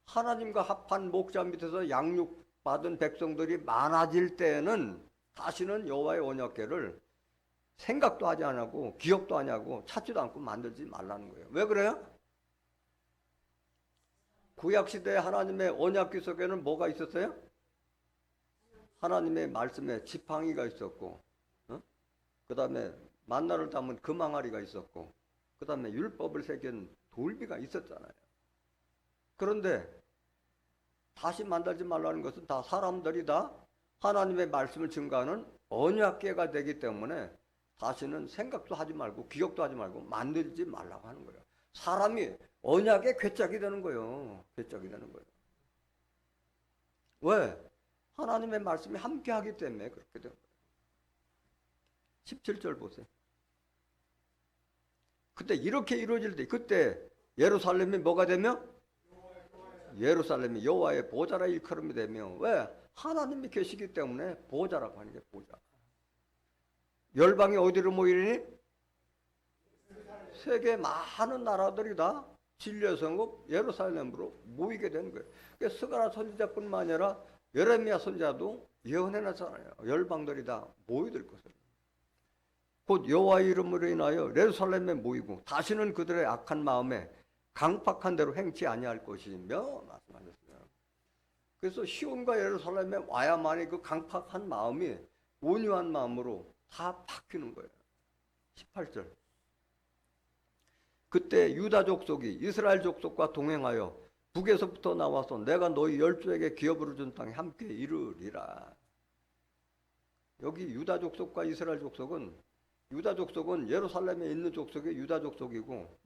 하나님과 합한 목자 밑에서 양육받은 백성들이 많아질 때에는 다시는 여호와의 언약궤를 생각도 하지 않고 기억도 안 하고 찾지도 않고 만들지 말라는 거예요. 왜 그래요? 구약시대에 하나님의 언약궤 속에는 뭐가 있었어요? 하나님의 말씀에 지팡이가 있었고, 그 다음에 만나를 담은 금항아리가 있었고, 그 다음에 율법을 새긴 돌비가 있었잖아요. 그런데 다시 만들지 말라는 것은 다 사람들이 다 하나님의 말씀을 증거하는 언약궤가 되기 때문에 다시는 생각도 하지 말고 기억도 하지 말고 만들지 말라고 하는 거예요. 사람이 언약의 괴짝이 되는 거예요. 괴짝이 되는 거예요. 왜? 하나님의 말씀이 함께 하기 때문에 그렇게 되는 거예요. 17절 보세요. 그때 이렇게 이루어질 때, 그때 예루살렘이 뭐가 되며? 예루살렘이 여호와의 보좌라 일컬음이 되며. 왜? 하나님이 계시기 때문에 보좌라고 하는 게 보좌. 열방이 어디로 모이니? 세계 많은 나라들이 다 진리의 성읍 예루살렘으로 모이게 되는 거예요. 그러니까 스가랴 선지자뿐만 아니라 예레미야 선지자도 예언해놨잖아요. 열방들이 다 모이들 것을. 곧 여호와의 이름으로 인하여 예루살렘에 모이고 다시는 그들의 악한 마음에 강팍한 대로 행치 아니할 것이며 말씀하셨어요. 그래서 시온과 예루살렘에 와야만이 그 강팍한 마음이 온유한 마음으로 다 바뀌는 거예요. 18절. 그때 유다 족속이 이스라엘 족속과 동행하여 북에서부터 나와서 내가 너희 열조에게 기업으로 준 땅에 함께 이르리라. 여기 유다 족속과 이스라엘 족속은, 유다 족속은 예루살렘에 있는 족속이 유다 족속이고,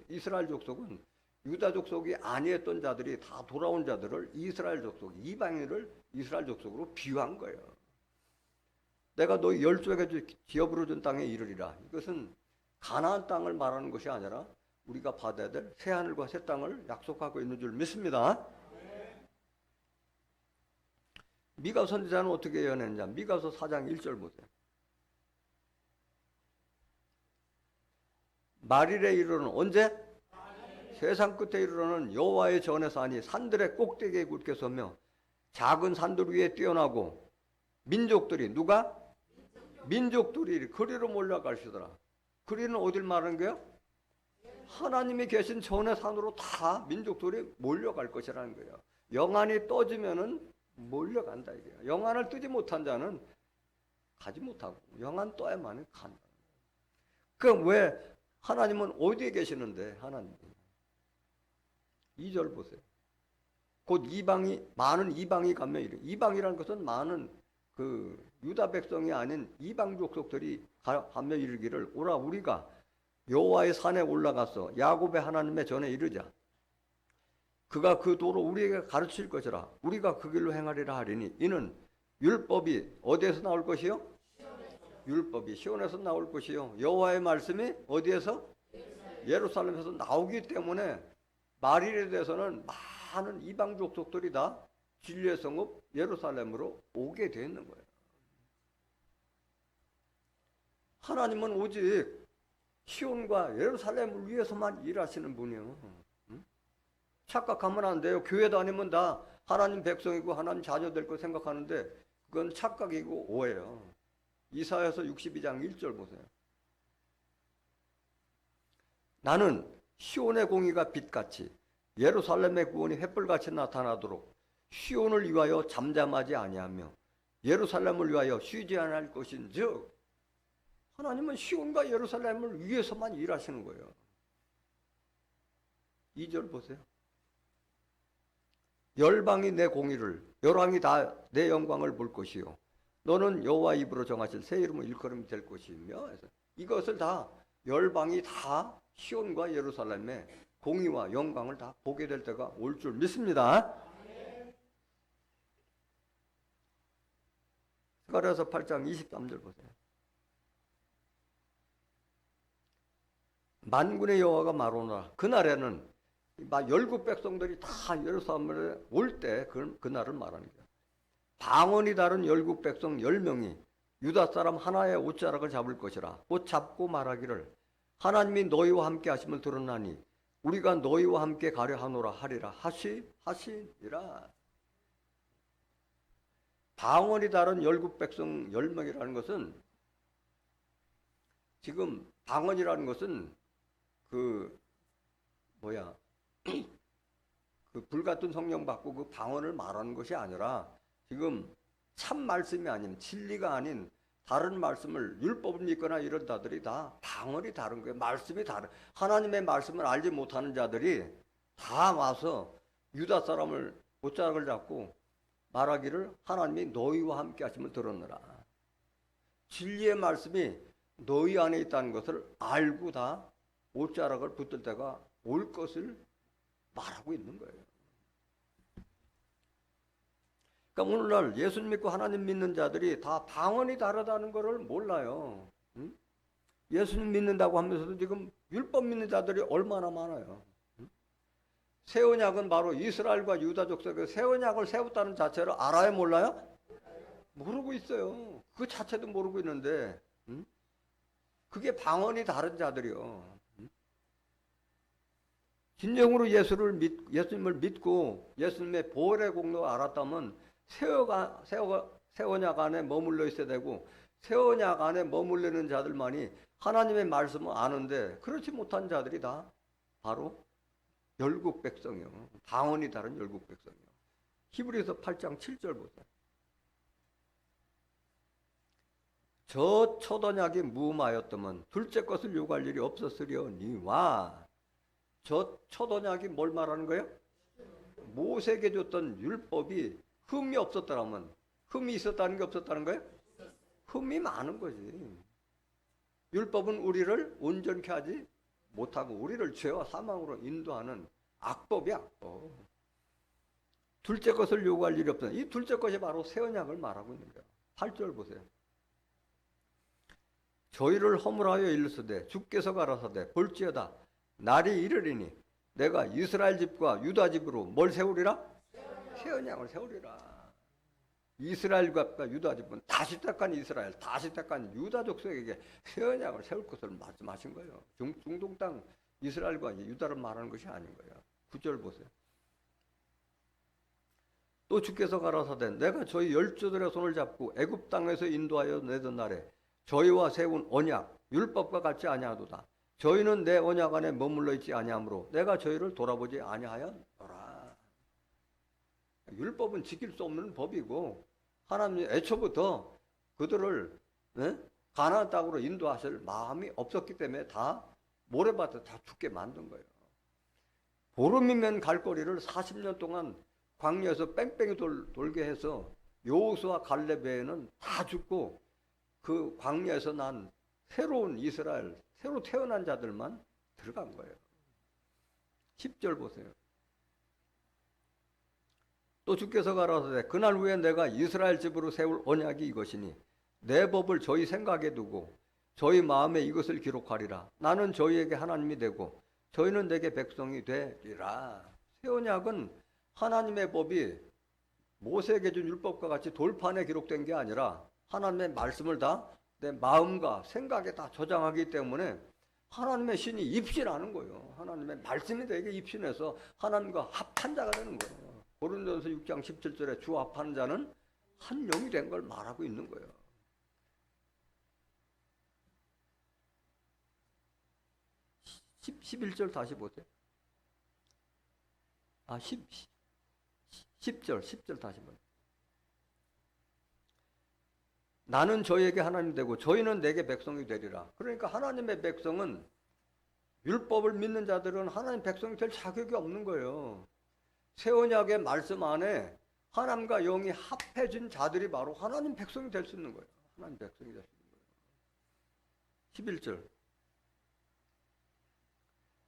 이스라엘 족속은 유다 족속이 아니었던 자들이 다 돌아온 자들을 이스라엘 족속, 이방인을 이스라엘 족속으로 비유한 거예요. 내가 너희 열조에게 기업으로 준 땅에 이르리라. 이것은 가나안 땅을 말하는 것이 아니라 우리가 받아야 될 새하늘과 새 땅을 약속하고 있는 줄 믿습니다. 미가 선지자는 어떻게 예언했냐? 미가서 4장 1절 보세요. 말일에 이르러는 언제? 세상 끝에 이르러는 여호와의 전에서 하니 산들의 꼭대기에 굳게 서며 작은 산들 위에 뛰어나고 민족들이, 누가? 민족들이 그리로 몰려가시더라. 그리는 어딜 말하는 거예요? 하나님이 계신 전의 산으로 다 민족들이 몰려갈 것이라는 거예요. 영안이 떠지면은 몰려간다 이게요. 영안을 뜨지 못한 자는 가지 못하고 영안 떠야만 간다. 그럼 왜 하나님은 어디에 계시는데? 하나님 2절 보세요. 곧 많은 이방이 가며 이르. 이방이라는 것은 많은 그 유다 백성이 아닌 이방 족속들이 가며 이르기를 오라 우리가 여호와의 산에 올라가서 야곱의 하나님의 전에 이르자. 그가 그 도로 우리에게 가르칠 것이라. 우리가 그 길로 행하리라 하리니 이는 율법이 어디에서 나올 것이요? 율법이 시온에서 나올 것이요. 여호와의 말씀이 어디에서? 예루살렘에서 나오기 때문에 말일에 대해서는 많은 이방 족속들이 다 진리의 성읍 예루살렘으로 오게 되어 있는 거예요. 하나님은 오직 시온과 예루살렘을 위해서만 일하시는 분이요. 착각하면 안 돼요. 교회 다니면 다 하나님 백성이고 하나님 자녀 될 거 생각하는데 그건 착각이고 오해예요. 이사야서 62장 1절 보세요. 나는 시온의 공의가 빛같이 예루살렘의 구원이 횃불같이 나타나도록 시온을 위하여 잠잠하지 아니하며 예루살렘을 위하여 쉬지 않을 것인즉, 하나님은 시온과 예루살렘을 위해서만 일하시는 거예요. 2절 보세요. 열방이 내 공의를, 열왕이 다 내 영광을 볼 것이요 너는 여호와 입으로 정하실 새 이름의 일컬음이 될 것이며, 이것을 다 열방이 다 시온과 예루살렘의 공의와 영광을 다 보게 될 때가 올 줄 믿습니다. 스가랴서 8장 23절 보세요. 만군의 여호와가 말하노라. 그날에는 열국 백성들이 다 예루살렘에 올 때 그날을 말하는 거예요. 방언이 다른 열국 백성 10명이 유다 사람 하나의 옷자락을 잡을 것이라. 곧 잡고 말하기를 하나님이 너희와 함께 하심을 들었나니 우리가 너희와 함께 가려 하노라 하리라 하시니라. 방언이 다른 열국 백성 10명이라는 것은, 지금 방언이라는 것은 그 불같은 성령 받고 그 방언을 말하는 것이 아니라, 지금 참 말씀이 아닌, 진리가 아닌 다른 말씀을, 율법을 믿거나 이런 자들이 다 방언이 다른 거예요. 말씀이 다른, 하나님의 말씀을 알지 못하는 자들이 다 와서 유다 사람을 옷자락을 잡고 말하기를 하나님이 너희와 함께 하심을 들었느라. 진리의 말씀이 너희 안에 있다는 것을 알고 다 옷자락을 붙들 때가 올 것을 말하고 있는 거예요. 그러니까 오늘날 예수 믿고 하나님 믿는 자들이 다 방언이 다르다는 것을 몰라요. 응? 예수님 믿는다고 하면서도 지금 율법 믿는 자들이 얼마나 많아요. 응? 새 언약은 바로 이스라엘과 유다 족속의 새 언약을 세웠다는 자체를 알아요, 몰라요? 모르고 있어요. 그 자체도 모르고 있는데, 응? 그게 방언이 다른 자들이요. 진정으로 예수님을 믿고 예수님의 보혈의 공로를 알았다면 새 언약 안에 머물러 있어야 되고, 새 언약 안에 머물르는 자들만이 하나님의 말씀을 아는데, 그렇지 못한 자들이 다 바로 열국 백성이요. 방언이 다른 열국 백성이요. 히브리서 8장 7절 보세요. 저 첫 언약이 무음하였다면 둘째 것을 요구할 일이 없었으려니와. 저 첫 언약이 뭘 말하는 거예요? 모세에게 줬던 율법이 흠이 없었다면, 흠이 있었다는 게 없었다는 거예요? 흠이 많은 거지. 율법은 우리를 온전케 하지 못하고 우리를 죄와 사망으로 인도하는 악법이야, 악법. 둘째 것을 요구할 일이 없다. 이 둘째 것이 바로 새 언약을 말하고 있는 거예요. 8절 보세요. 저희를 허물하여 일르시되 주께서 가라사대 볼지어다 날이 이르리니 내가 이스라엘 집과 유다 집으로 뭘 세우리라? 새 언약을 세우리라. 이스라엘과 유다 집은 다시 택한 이스라엘, 다시 택한 유다 족속에게 새 언약을 세울 것을 말씀하신 거예요. 중동 땅 이스라엘과 유다를 말하는 것이 아닌 거예요. 9절 보세요. 또 주께서 가라사대 내가 저희 열조들의 손을 잡고 애굽 땅에서 인도하여 내던 날에 저희와 세운 언약 율법과 같지 아니하도다. 저희는 내 언약 안에 머물러 있지 아니하므로 내가 저희를 돌아보지 아니하였노라. 율법은 지킬 수 없는 법이고, 하나님이 애초부터 그들을 가나안 땅으로 인도하실 마음이 없었기 때문에 다 모래밭에 다 죽게 만든 거예요. 보름이면 갈 거리를 40년 동안 광야에서 뺑뺑이 돌게 해서 여호수아 갈렙 외에는 다 죽고, 그 광야에서 난 새로운 이스라엘, 새로 태어난 자들만 들어간 거예요. 10절 보세요. 또 주께서 가라사대 그날 후에 내가 이스라엘 집으로 세울 언약이 이것이니 내 법을 저희 생각에 두고 저희 마음에 이것을 기록하리라. 나는 저희에게 하나님이 되고 저희는 내게 백성이 되리라. 새 언약은 하나님의 법이 모세에게 준 율법과 같이 돌판에 기록된 게 아니라 하나님의 말씀을 다 내 마음과 생각에 다 저장하기 때문에 하나님의 신이 입신하는 거예요. 하나님의 말씀이 되게 입신해서 하나님과 합한 자가 되는 거예요. 고린도전서 6장 17절에 주 합하는 자는 한 영이 된 걸 말하고 있는 거예요. 11절 다시 보세요. 10절 다시 보세요. 나는 저희에게 하나님 되고 저희는 내게 백성이 되리라. 그러니까 하나님의 백성은, 율법을 믿는 자들은 하나님 백성이 될 자격이 없는 거예요. 새 언약의 말씀 안에 하나님과 영이 합해진 자들이 바로 하나님 백성이 될 수 있는 거예요. 하나님 백성이 될 수 있는 거예요. 11절.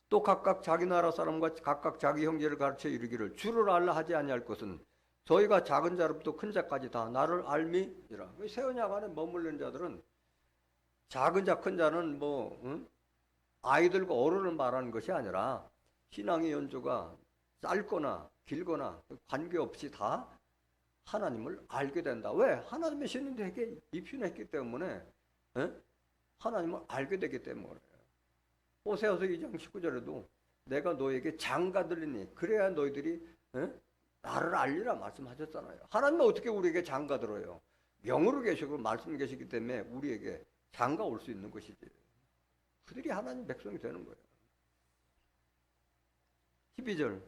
또 각각 자기 나라 사람과 각각 자기 형제를 가르쳐 이르기를, 주를 알라 하지 아니할 것은 저희가 작은 자로부터 큰 자까지 다 나를 알미니라. 새 언약 안에 머물는 자들은, 작은 자 큰 자는 아이들과 어른을 말하는 것이 아니라 신앙의 연조가 짧거나 길거나 관계없이 다 하나님을 알게 된다. 왜? 하나님의 신인들에게 입힌했기 때문에, 하나님을 알게 되기 때문에. 호세아서 2장 19절에도 내가 너에게 장가 들리니 그래야 너희들이 나를 알리라 말씀하셨잖아요. 하나님은 어떻게 우리에게 장가 들어요? 영으로 계시고 말씀 계시기 때문에 우리에게 장가 올 수 있는 것이지. 그들이 하나님 백성이 되는 거예요. 12절.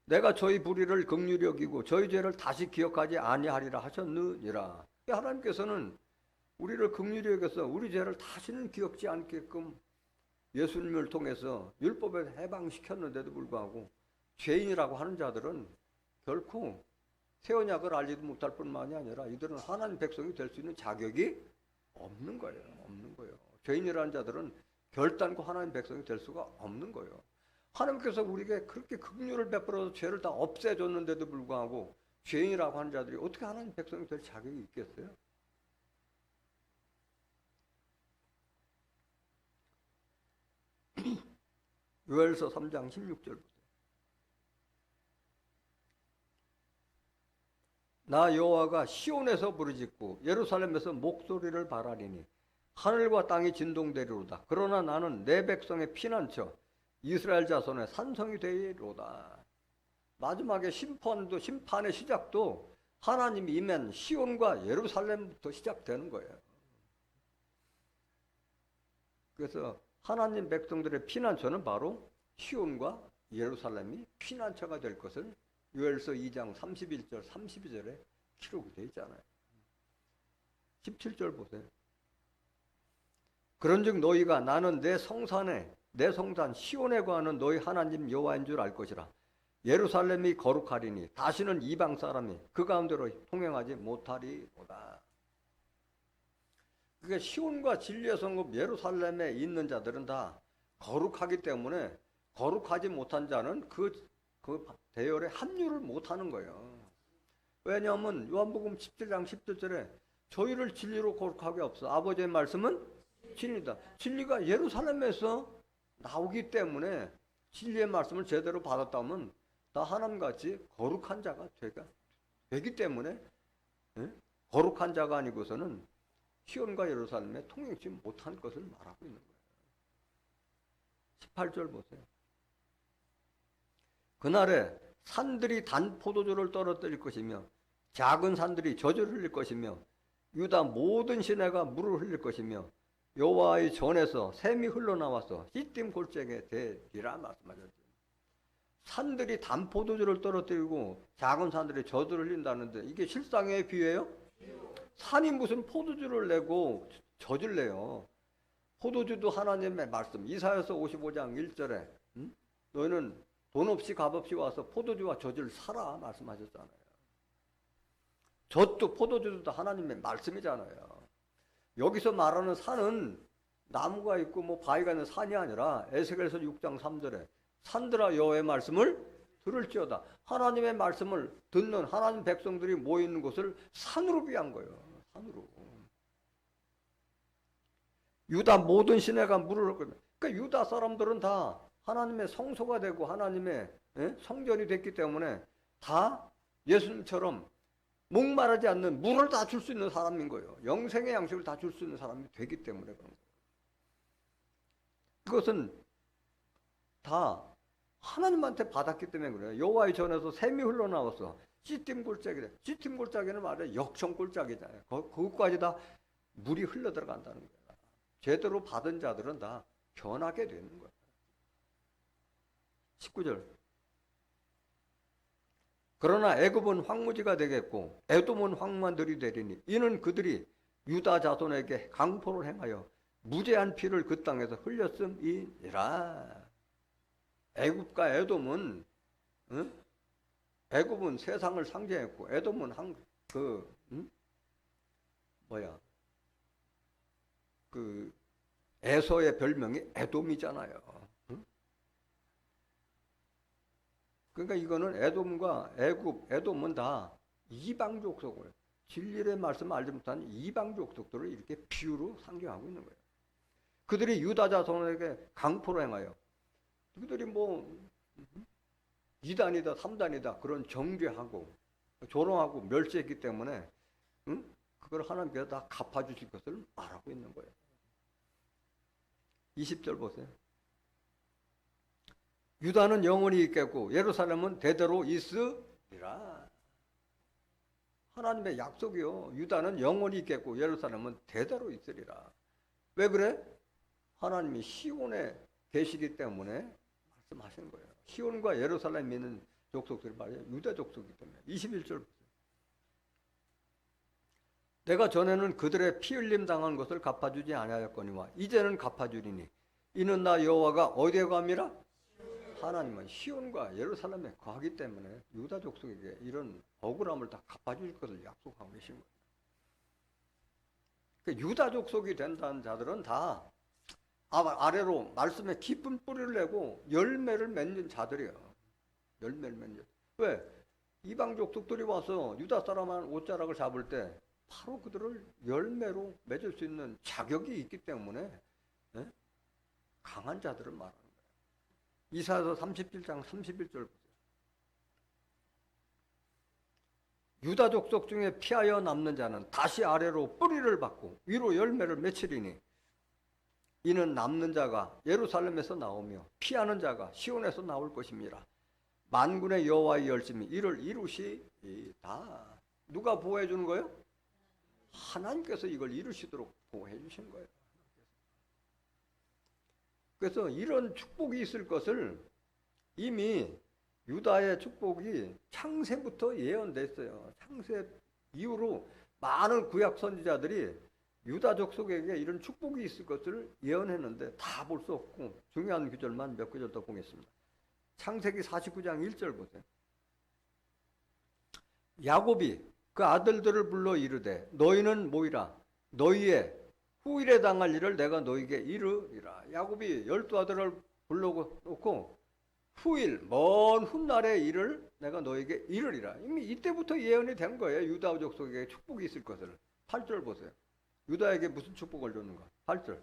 내가 저희 불의를 긍휼히 여기고 저희 죄를 다시 기억하지 아니하리라 하셨느니라. 하나님께서는 우리를 긍휼히 여겨서 우리 죄를 다시는 기억지 않게끔 예수님을 통해서 율법에 해방시켰는데도 불구하고 죄인이라고 하는 자들은 결코 새 언약을 알지도 못할 뿐만이 아니라 이들은 하나님 백성이 될 수 있는 자격이 없는 거예요. 없는 거예요. 죄인이라는 자들은 결단코 하나님 백성이 될 수가 없는 거예요. 하나님께서 우리에게 그렇게 긍휼을 베풀어서 죄를 다 없애줬는데도 불구하고 죄인이라고 하는 자들이 어떻게 하나님 백성이 될 자격이 있겠어요? 요엘서 3장 16절 보세요. 나 여호와가 시온에서 부르짖고 예루살렘에서 목소리를 발하리니 하늘과 땅이 진동되리로다. 그러나 나는 내 백성의 피난처 이스라엘 자손의 산성이 되리로다. 마지막에 심판의 시작도 하나님이 임한 시온과 예루살렘부터 시작되는 거예요. 그래서 하나님 백성들의 피난처는 바로 시온과 예루살렘이 피난처가 될 것을 요엘서 2장 31절 32절에 기록이 되어 있잖아요. 17절 보세요. 그런즉 너희가 나는 내 성산 시온에 거하는 너희 하나님 여호와인 줄 알 것이라. 예루살렘이 거룩하리니 다시는 이방 사람이 그 가운데로 통행하지 못하리로다. 그게 시온과 진리의 성읍 예루살렘에 있는 자들은 다 거룩하기 때문에 거룩하지 못한 자는 그 대열에 합류를 못하는 거예요. 왜냐하면 요한복음 17장 17절에 저희를 진리로 거룩하게 없어. 아버지의 말씀은 진리다. 진리가 예루살렘에서 나오기 때문에 진리의 말씀을 제대로 받았다면 다 하나님같이 거룩한 자가 되기 때문에 거룩한 자가 아니고서는 시온과 예루살렘에 통행치 못한 것을 말하고 있는 거예요. 18절 보세요. 그날에 산들이 단 포도주를 떨어뜨릴 것이며 작은 산들이 젖을 흘릴 것이며 유다 모든 시내가 물을 흘릴 것이며 여호와의 전에서 샘이 흘러나와서 시딤 골짜기에 되리라 말씀하셨죠. 산들이 단 포도주를 떨어뜨리고 작은 산들이 젖을 흘린다는데 이게 실상의 비유예요? 산이 무슨 포도주를 내고 젖을 내요. 포도주도 하나님의 말씀. 이사야서 55장 1절에 너희는 돈 없이 값 없이 와서 포도주와 젖을 사라 말씀하셨잖아요. 젖도 포도주도 하나님의 말씀이잖아요. 여기서 말하는 산은 나무가 있고 뭐 바위가 있는 산이 아니라 에스겔서 6장 3절에 산들아 여호와의 말씀을 들을지어다. 하나님의 말씀을 듣는 하나님 백성들이 모이는 곳을 산으로 비한 거예요. 산으로. 유다 모든 시내가 물을 흘릴 거예요. 그러니까 유다 사람들은 다 하나님의 성소가 되고 하나님의 성전이 됐기 때문에 다 예수님처럼 목마르지 않는 물을 다 줄 수 있는 사람인 거예요. 영생의 양식을 다 줄 수 있는 사람이 되기 때문에 그런 거예요. 그것은 다 하나님한테 받았기 때문에 그래요. 여호와의 전에서 샘이 흘러나와서 시딤 골짜기래. 시딤 골짜기는 말이야 역청 골짜기잖아요. 그것까지 다 물이 흘러 들어간다는 거예요. 제대로 받은 자들은 다 변하게 되는 거예요. 19절. 그러나 애굽은 황무지가 되겠고 에돔은 황무한들이 되리니 이는 그들이 유다 자손에게 강포를 행하여 무죄한 피를 그 땅에서 흘렸음이니라. 애굽과 에돔은 애굽은 세상을 상징했고 에돔은 그 에서의 별명이 에돔이잖아요. 그러니까 이거는 에돔과 애굽, 에돔은 다 이방 족속을 진리의 말씀을 알지 못한 이방 족속들을 이렇게 비유로 상징하고 있는 거예요. 그들이 유다 자손에게 강포를 행하여 그들이 이단이다, 삼단이다 그런 정죄하고 조롱하고 멸시했기 때문에 그걸 하나님께서 다 갚아주실 것을 말하고 있는 거예요. 20절 보세요. 유다는 영원히 있겠고 예루살렘은 대대로 있으리라. 하나님의 약속이요. 유다는 영원히 있겠고 예루살렘은 대대로 있으리라. 왜 그래? 하나님이 시온에 계시기 때문에 말씀하시는 거예요. 시온과 예루살렘 믿는 족속들이 말이에요. 유다 족속이기 때문에. 21절 보세요. 내가 전에는 그들의 피 흘림 당한 것을 갚아주지 아니하였거니와 이제는 갚아주리니 이는 나 여호와가 어디에 감이라? 하나님은 시온과 예루살렘에 거하기 때문에 유다 족속에게 이런 억울함을 다 갚아줄 것을 약속하고 계신 거예요. 그러니까 유다 족속이 된다는 자들은 다 아래로 말씀에 깊은 뿌리를 내고 열매를 맺는 자들이에요. 열매를 맺는. 왜? 이방 족속들이 와서 유다 사람한 옷자락을 잡을 때 바로 그들을 열매로 맺을 수 있는 자격이 있기 때문에 강한 자들을 말하는 거예요. 이사야서 37장 31절 보세요. 유다 족속 중에 피하여 남는 자는 다시 아래로 뿌리를 받고 위로 열매를 맺으리니 이는 남는 자가 예루살렘에서 나오며 피하는 자가 시온에서 나올 것입니다. 만군의 여호와의 열심이 이를 이루시다. 누가 보호해 주는 거예요? 하나님께서 이걸 이루시도록 보호해 주신 거예요. 그래서 이런 축복이 있을 것을 이미 유다의 축복이 창세부터 예언됐어요. 창세 이후로 많은 구약 선지자들이 유다 족속에게 이런 축복이 있을 것을 예언했는데 다 볼 수 없고 중요한 구절만 몇 구절 더 보겠습니다. 창세기 49장 1절 보세요. 야곱이 그 아들들을 불러 이르되 너희는 모이라 너희의 후일에 당할 일을 내가 너희에게 이르리라. 야곱이 12아들을 불러놓고 후일 먼 훗날의 일을 내가 너희에게 이르리라. 이미 이때부터 예언이 된 거예요. 유다 족속에게 축복이 있을 것을. 8절 보세요. 유다에게 무슨 축복을 줬는가? 8절.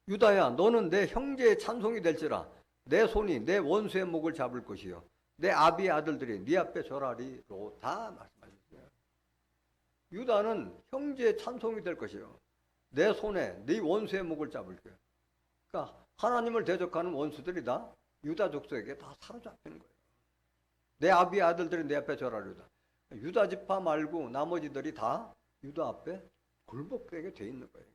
유다야 너는 내 형제의 찬송이 될지라 내 손이 내 원수의 목을 잡을 것이요 내 아비의 아들들이 네 앞에 절하리로다 말씀하셨어요. 유다는 형제의 찬송이 될 것이요 내 손에 네 원수의 목을 잡을 거예요. 그러니까 하나님을 대적하는 원수들이 다 유다 족속에게 다 사로잡히는 거예요. 내 아비의 아들들이 내 앞에 절하리로다. 유다 지파 말고 나머지들이 다 유다 앞에 굴복되게 돼 있는 거예요.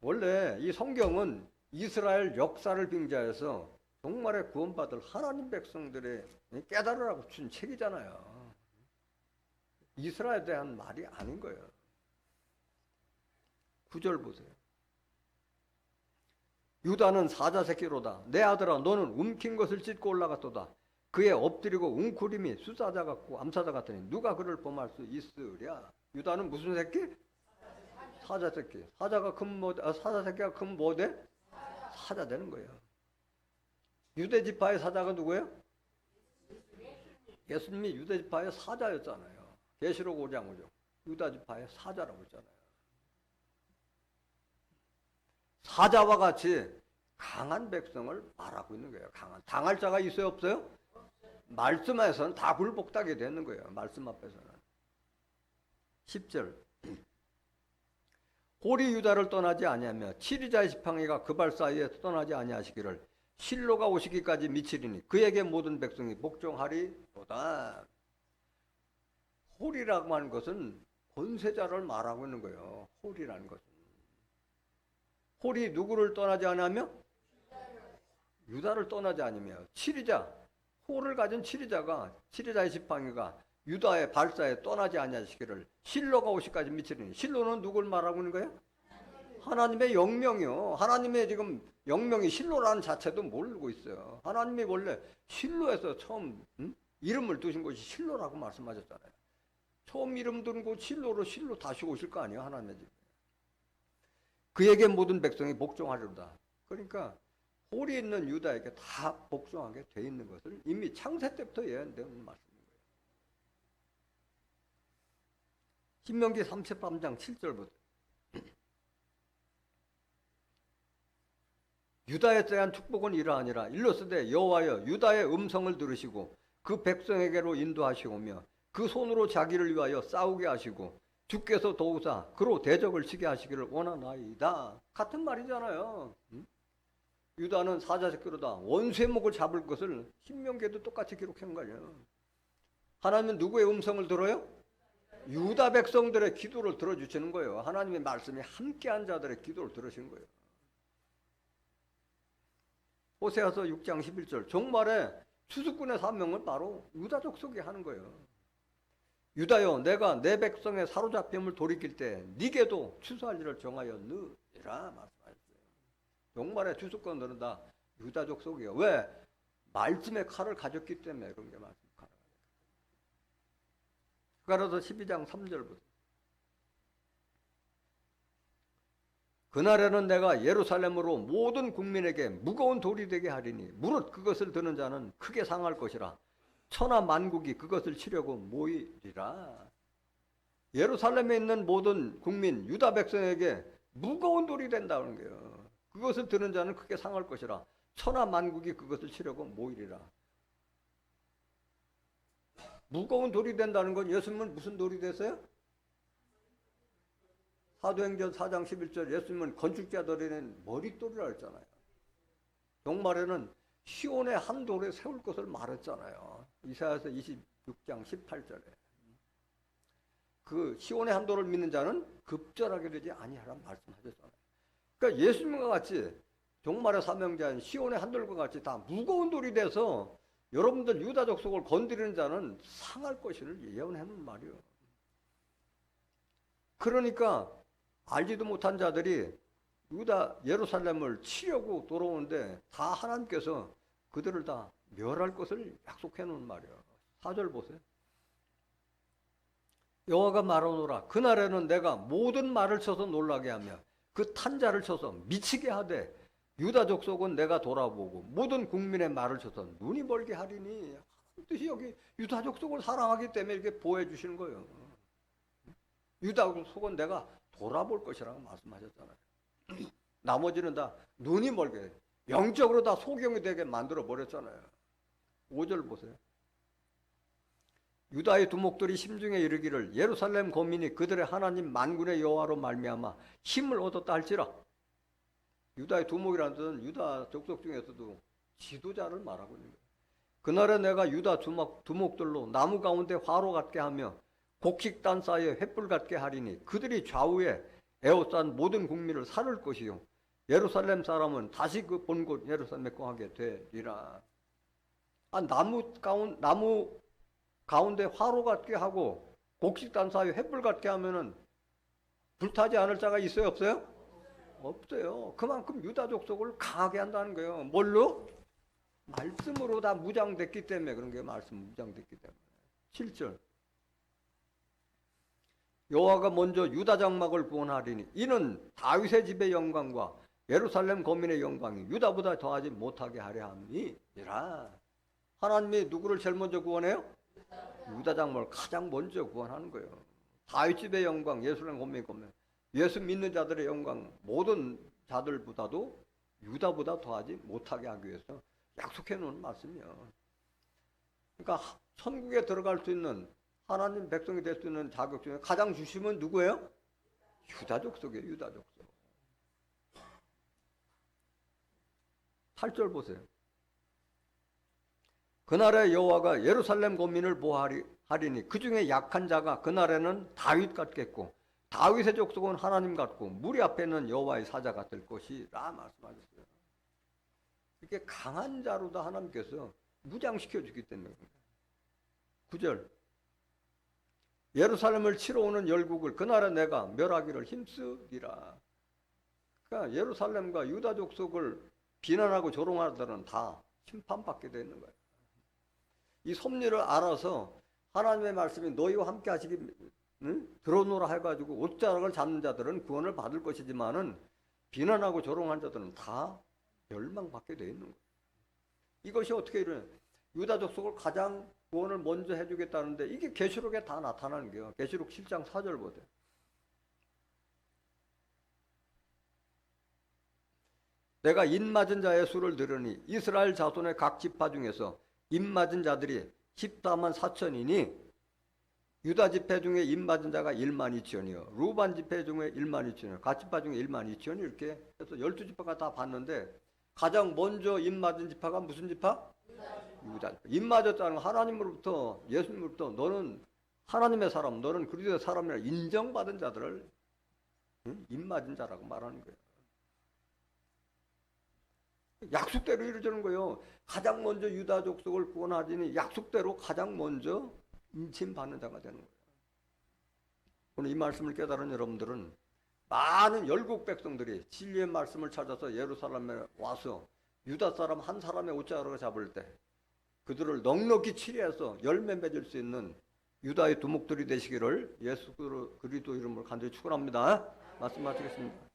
원래 이 성경은 이스라엘 역사를 빙자해서 정말의 구원받을 하나님 백성들의 깨달으라고 준 책이잖아요. 이스라엘에 대한 말이 아닌 거예요. 9절 보세요. 유다는 사자 새끼로다. 내 아들아 너는 움킨 것을 찢고 올라갔도다. 그의 엎드리고 웅크림이 수사자 같고 암사자 같으니 누가 그를 범할 수 있으랴. 유다는 무슨 새끼? 사자 새끼. 사자 새끼가 크면 뭐 돼? 사자 되는 거예요. 유대 지파의 사자가 누구예요? 예수님이 유대 지파의 사자였잖아요. 계시록 5장 5절. 유다 지파의 사자라고 했잖아요. 사자와 같이 강한 백성을 말하고 있는 거예요. 강한. 당할 자가 있어요, 없어요? 말씀에서는 다 굴복하게 되는 거예요. 말씀 앞에서는. 10절. 홀이 유다를 떠나지 아니하며 치리자의 지팡이가 그 발 사이에 떠나지 아니하시기를 실로가 오시기까지 미치리니 그에게 모든 백성이 복종하리로다. 홀이라고 하는 것은 권세자를 말하고 있는 거예요. 홀이라는 것은. 홀이 누구를 떠나지 않으며? 유다를 떠나지 않으며. 치리자, 홀을 가진 치리자의 지팡이가 유다의 발사에 떠나지 아니하시기를 실로가 오시까지 미치리니. 실로는 누굴 말하고 있는 거예요? 하나님의 영명이요. 하나님의 지금 영명이 실로라는 자체도 모르고 있어요. 하나님이 원래 실로에서 처음 이름을 두신 것이 실로라고 말씀하셨잖아요. 처음 이름 두는 곳 실로 다시 오실 거 아니에요. 하나님의 집. 그에게 모든 백성이 복종하리로다. 그러니까 홀이 있는 유다에게 다 복종하게 돼 있는 것을 이미 창세 때부터 예언된 말씀인 거예요. 신명기 33장 7절부터 유다에 대한 축복은 이러하니라. 일러스되 여호와여 유다의 음성을 들으시고 그 백성에게로 인도하시오며 그 손으로 자기를 위하여 싸우게 하시고 주께서 도우사 그로 대적을 치게 하시기를 원하나이다. 같은 말이잖아요. 유다는 사자새끼로다 원수의 목을 잡을 것을 신명기에도 똑같이 기록한 거예요. 하나님은 누구의 음성을 들어요? 유다 백성들의 기도를 들어주시는 거예요. 하나님의 말씀이 함께한 자들의 기도를 들으신 거예요. 호세아서 6장 11절 종말에 추수꾼의 사명을 바로 유다 족속이 하는 거예요. 유다여 내가 내 백성의 사로잡힘을 돌이킬 때 네게도 추수할 일을 정하였느니라 말씀하셨어요. 종말에 추수꾼들은 다 유다 족속이에요. 왜? 말씀의 칼을 가졌기 때문에 그런 게 말씀 칼을 가졌어요. 그래서 12장 3절부터 그날에는 내가 예루살렘으로 모든 국민에게 무거운 돌이 되게 하리니 무릇 그것을 드는 자는 크게 상할 것이라 천하 만국이 그것을 치려고 모이리라. 예루살렘에 있는 모든 국민 유다 백성에게 무거운 돌이 된다는 거예요. 그것을 드는 자는 크게 상할 것이라 천하 만국이 그것을 치려고 모이리라. 무거운 돌이 된다는 건 예수님은 무슨 돌이 됐어요? 사도행전 4장 11절 예수님은 건축자들에는 머릿돌이라 했잖아요. 종말에는 시온의 한 돌에 세울 것을 말했잖아요. 이사야서 26장 18절에. 그 시온의 한 돌을 믿는 자는 급절하게 되지 아니하라는 말씀하셨잖아요. 그러니까 예수님과 같이 종말의 사명자인 시온의 한 돌과 같이 다 무거운 돌이 돼서 여러분들 유다 족속을 건드리는 자는 상할 것을 예언하는 말이에요. 그러니까 알지도 못한 자들이 유다 예루살렘을 치려고 돌아오는데 다 하나님께서 그들을 다 멸할 것을 약속해 놓은 말이에요. 4절 보세요. 여호와가 말하노라 그날에는 내가 모든 말을 쳐서 놀라게 하며 그 탄자를 쳐서 미치게 하되 유다 족속은 내가 돌아보고 모든 국민의 말을 쳐서 눈이 멀게 하리니. 뜻이 여기 유다 족속을 사랑하기 때문에 이렇게 보호해 주시는 거예요. 유다 족속은 내가 돌아볼 것이라고 말씀하셨잖아요. 나머지는 다 눈이 멀게 영적으로 다 소경이 되게 만들어 버렸잖아요. 5절 보세요. 유다의 두목들이 심중에 이르기를 예루살렘 거민이 그들의 하나님 만군의 여호와로 말미암아 힘을 얻었다 할지라. 유다의 두목이라는 뜻은 유다 족속 중에서도 지도자를 말하고 있는 거예요. 그날에 내가 유다 두목들로 나무 가운데 화로 같게 하며 곡식단 사이에 횃불 같게 하리니 그들이 좌우에 에워싼 모든 국민을 살을 것이요 예루살렘 사람은 다시 그 본 곳 예루살렘에 거하게 되리라. 나무 가운데 화로 같게 하고 곡식단 사이에 횃불 같게 하면은 불타지 않을 자가 있어요 없어요? 없어요. 그만큼 유다 족속을 강하게 한다는 거예요. 뭘로? 말씀으로 다 무장됐기 때문에 그런 게 말씀 무장됐기 때문에. 7절 여호와가 먼저 유다 장막을 구원하리니 이는 다윗의 집의 영광과 예루살렘 거민의 영광이 유다보다 더하지 못하게 하려 함이니라. 하나님이 누구를 제일 먼저 구원해요? 유다 장막을 가장 먼저 구원하는 거예요. 다윗 집의 영광, 예루살렘 거민의 영광, 예수 믿는 자들의 영광 모든 자들보다도 유다보다 더하지 못하게 하기 위해서 약속해 놓은 말씀이에요. 그러니까 천국에 들어갈 수 있는 하나님 백성이 될 수 있는 자격 중에 가장 주심은 누구예요? 유다 족속이에요. 유다 족속. 8절 보세요. 그날에 여호와가 예루살렘 고민을 보하리니 그 중에 약한 자가 그날에는 다윗 같겠고 다윗의 족속은 하나님 같고 무리 앞에는 여호와의 사자가 될 것이라 말씀하셨어요. 이렇게 강한 자로도 하나님께서 무장시켜 주기 때문에. 9절 예루살렘을 치러 오는 열국을 그날에 내가 멸하기를 힘쓰리라. 그러니까 예루살렘과 유다 족속을 비난하고 조롱하는 자들은 다 심판받게 되는 거예요. 이 섭리를 알아서 하나님의 말씀이 너희와 함께 하시기 들어오노라 해가지고 옷자락을 잡는 자들은 구원을 받을 것이지만은 비난하고 조롱한 자들은 다 멸망받게 되어 있는 거예요. 이것이 어떻게 이루어요? 유다 족속을 가장 구원을 먼저 해주겠다는데 이게 계시록에 다 나타나는 거예요. 계시록 7장 4절 보세요. 내가 인맞은 자의 수를 들으니 이스라엘 자손의 각 지파 중에서 인맞은 자들이 14만 4천이니 유다 지파 중에 인맞은 자가 1만 2천이요 루반 지파 중에 1만 2천이요 각 지파 중에 1만 2천이 이렇게 해서 12지파가 다 봤는데 가장 먼저 인맞은 지파가 무슨 지파? 유다. 인맞았다는 하나님으로부터 예수님으로부터 너는 하나님의 사람, 너는 그리스도의 사람이라 인정받은 자들을 인맞은 자라고 말하는 거예요. 약속대로 이루어지는 거예요. 가장 먼저 유다 족속을 구원하지니 약속대로 가장 먼저 인침받는 자가 되는 거예요. 오늘 이 말씀을 깨달은 여러분들은 많은 열국 백성들이 진리의 말씀을 찾아서 예루살렘에 와서 유다 사람 한 사람의 옷자락을 잡을 때 그들을 넉넉히 치리해서 열매 맺을 수 있는 유다의 두목들이 되시기를 예수 그리스도 이름으로 간절히 축원합니다. 말씀 마치겠습니다.